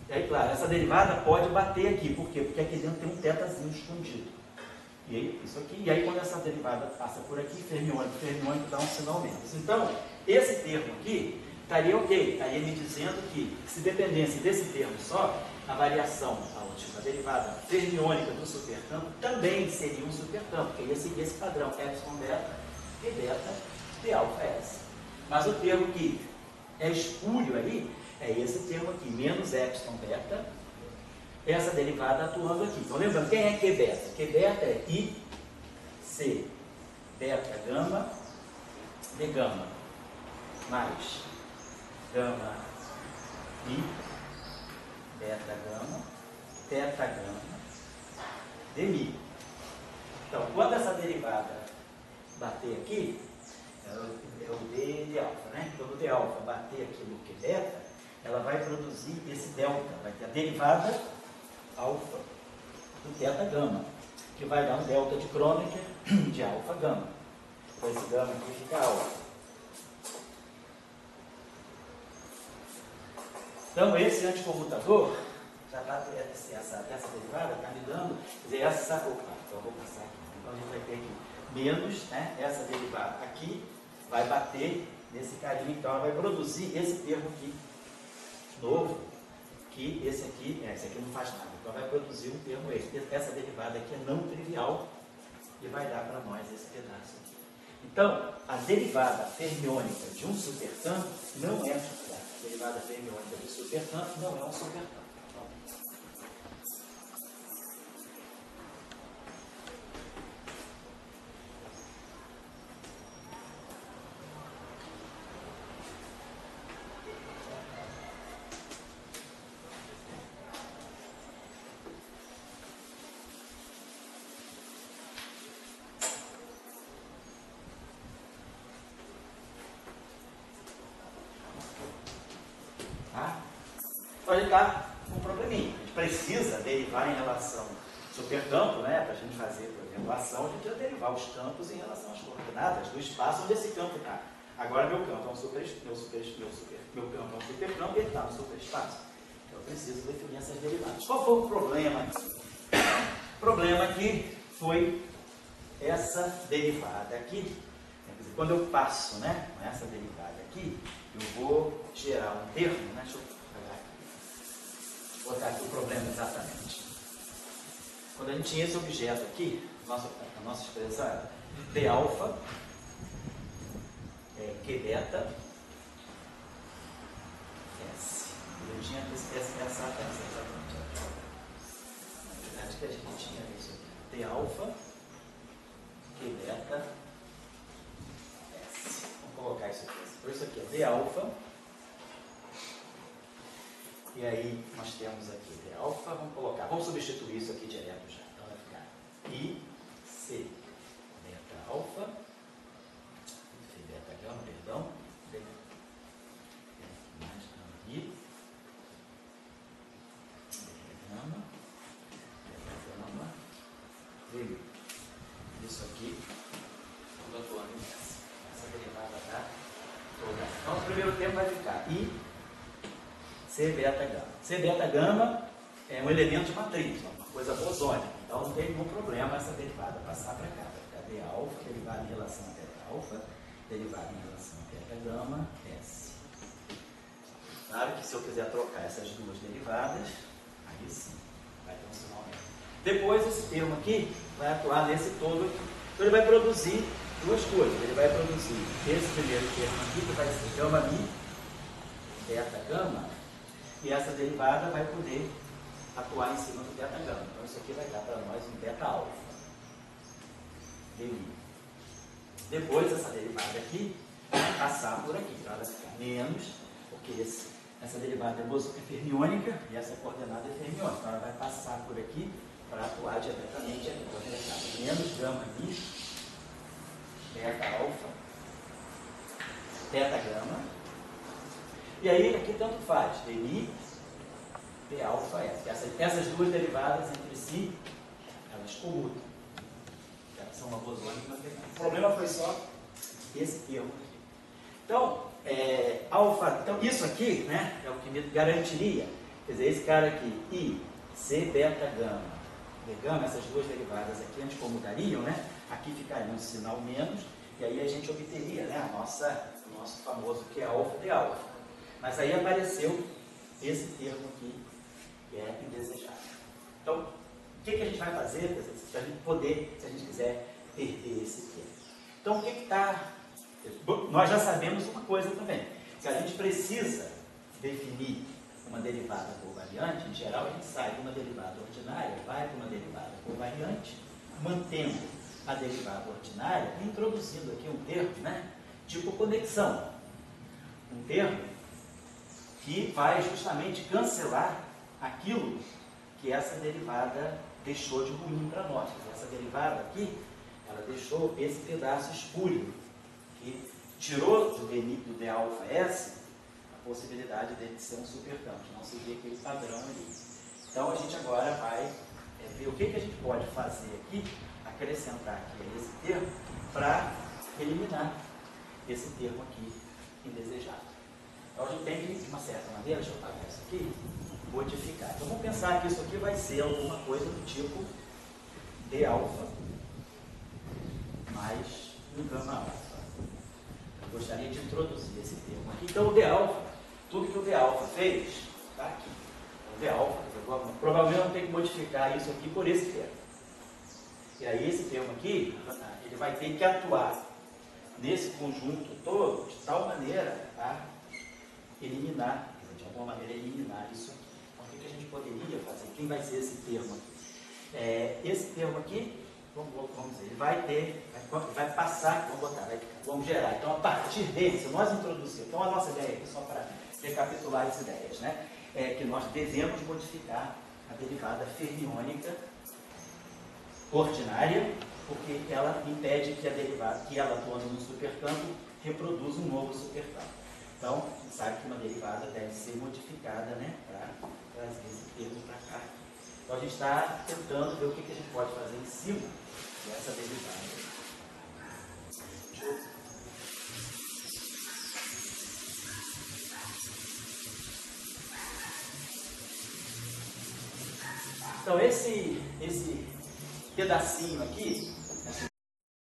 E aí, claro, essa derivada pode bater aqui. Por quê? Porque aqui dentro tem um θzinho escondido. E isso aqui, e aí quando essa derivada passa por aqui, fermiônico dá um sinal menos. Então, esse termo aqui estaria ok, estaria me dizendo que se dependesse desse termo só, a variação, a última derivada fermiônica do supercampo também seria um supercampo, porque ia seguir esse padrão, epsilon beta e beta de alfa S. Mas o termo que é espúrio aí é esse termo aqui, menos epsilon beta, essa derivada atuando aqui. Então lembrando, quem é Q beta? Q beta é I, C, beta gama, de gama, mais gama I, beta gama, teta gama, de mi. Então, quando essa derivada bater aqui, é o D de alfa, né? Quando o D alfa bater aqui no Q beta, ela vai produzir esse delta, vai ter a derivada alfa do teta gama, que vai dar um delta de Kronecker de alfa gama. Então, esse gama aqui fica alfa. Então, esse anticomutador, já está, essa derivada está me dando, quer dizer, então eu vou passar aqui. Então, a gente vai ter aqui menos, né, essa derivada aqui, vai bater nesse carinha, então ela vai produzir esse termo aqui, novo, que esse aqui não faz nada. Então, vai produzir um termo esse. Essa derivada aqui é não trivial e vai dar para nós esse pedaço aqui. Então, a derivada fermiônica de um supercampo não é a derivada fermiônica do supercampo não é um supercampo. Então, a gente está com um probleminha. A gente precisa derivar em relação ao supercampo, né? Para a gente fazer, por exemplo, a ação, a gente vai derivar os campos em relação às coordenadas do espaço onde esse campo está. Agora, meu campo é um supercampo e ele está no superespaço. Então, eu preciso definir essas derivadas. Qual foi o problema aqui? O problema aqui foi essa derivada aqui. Quer dizer, quando eu passo, né, com essa derivada aqui, eu vou gerar um termo, né? Deixa eu botar aqui o problema exatamente. Quando a gente tinha esse objeto aqui, a nossa expressão era D alfa, Q beta, S. Eu tinha essa exatamente. Na verdade, que a gente tinha isso aqui. D alfa, Q beta, S. Vamos colocar isso aqui. Por isso aqui é D alfa. E aí nós temos aqui D alfa, vamos substituir isso aqui direto já. Então vai ficar I, C, beta alfa, beta gama, perdão, mais I, beta gama, V. Isso aqui, tudo atuando nessa. Essa derivada está toda. Então o primeiro termo vai ficar I, C beta gama. C beta gama é um elemento de matriz, uma coisa bosônica. Então não tem nenhum problema essa derivada passar para cá. Vai ficar D alfa, derivada em relação a teta alfa, derivada em relação a teta gama, S. Claro que se eu quiser trocar essas duas derivadas, aí sim, vai ter um sinal mesmo. Depois esse termo aqui vai atuar nesse todo aqui. Então ele vai produzir duas coisas. Ele vai produzir esse primeiro termo aqui, que vai ser gama mi, beta gama, e essa derivada vai poder atuar em cima do beta gama. Então isso aqui vai dar para nós um beta alfa. Depois essa derivada aqui vai passar por aqui. Então ela vai ficar menos, porque essa derivada é fermiônica e essa coordenada é fermiônica. Então ela vai passar por aqui para atuar diretamente aqui. Então vai ficar menos gama mi, beta alfa, beta gama. E aí, aqui tanto faz, DI, D alfa, S. Essas duas derivadas entre si, elas comutam. Elas são uma bosônica. O problema foi só esse termo aqui. Então, então, isso aqui, né, é o que me garantiria. Quer dizer, esse cara aqui, I, C beta gama, gama, essas duas derivadas aqui anticomutariam, né? Aqui ficaria um sinal menos, e aí a gente obteria, né, o nosso famoso Q alfa de alfa. Mas aí apareceu esse termo aqui, que é indesejado. Então, o que a gente vai fazer se a gente quiser perder esse termo? Então, o que está... Nós já sabemos uma coisa também. Se a gente precisa definir uma derivada covariante, em geral a gente sai de uma derivada ordinária, vai para uma derivada covariante, mantendo a derivada ordinária, introduzindo aqui um termo, né, tipo conexão. Um termo que vai justamente cancelar aquilo que essa derivada deixou de ruim para nós. Essa derivada aqui, ela deixou esse pedaço espúrio, que tirou do d alfa S a possibilidade dele ser um supercampo, não seguir aquele padrão ali. Então a gente agora vai ver o que a gente pode fazer aqui, acrescentar aqui esse termo, para eliminar esse termo aqui indesejado. Então a gente tem que, de uma certa maneira, deixa eu apagar isso aqui, modificar. Então vamos pensar que isso aqui vai ser alguma coisa do tipo d alfa mais um gama alfa. Eu gostaria de introduzir esse termo aqui. Então o d alfa, tudo que o d alfa fez, está aqui. O d alfa, provavelmente eu tenho que modificar isso aqui por esse termo. E aí esse termo aqui, ele vai ter que atuar nesse conjunto todo de tal maneira a eliminar, de alguma maneira eliminar isso aqui. Então o que a gente poderia fazer? Quem vai ser esse termo aqui? Esse termo aqui, vamos dizer, ele vai passar, vamos gerar. Então a partir dele, se nós introduzirmos, então a nossa ideia aqui, só para recapitular as ideias, né, é que nós devemos modificar a derivada fermiônica ordinária, porque ela impede que a derivada, que ela atuando no supercampo, reproduza um novo supercampo. Então, a gente sabe que uma derivada deve ser modificada, né, para trazer esse termo para cá. Então, a gente está tentando ver o que a gente pode fazer em cima dessa derivada. Então, esse pedacinho aqui,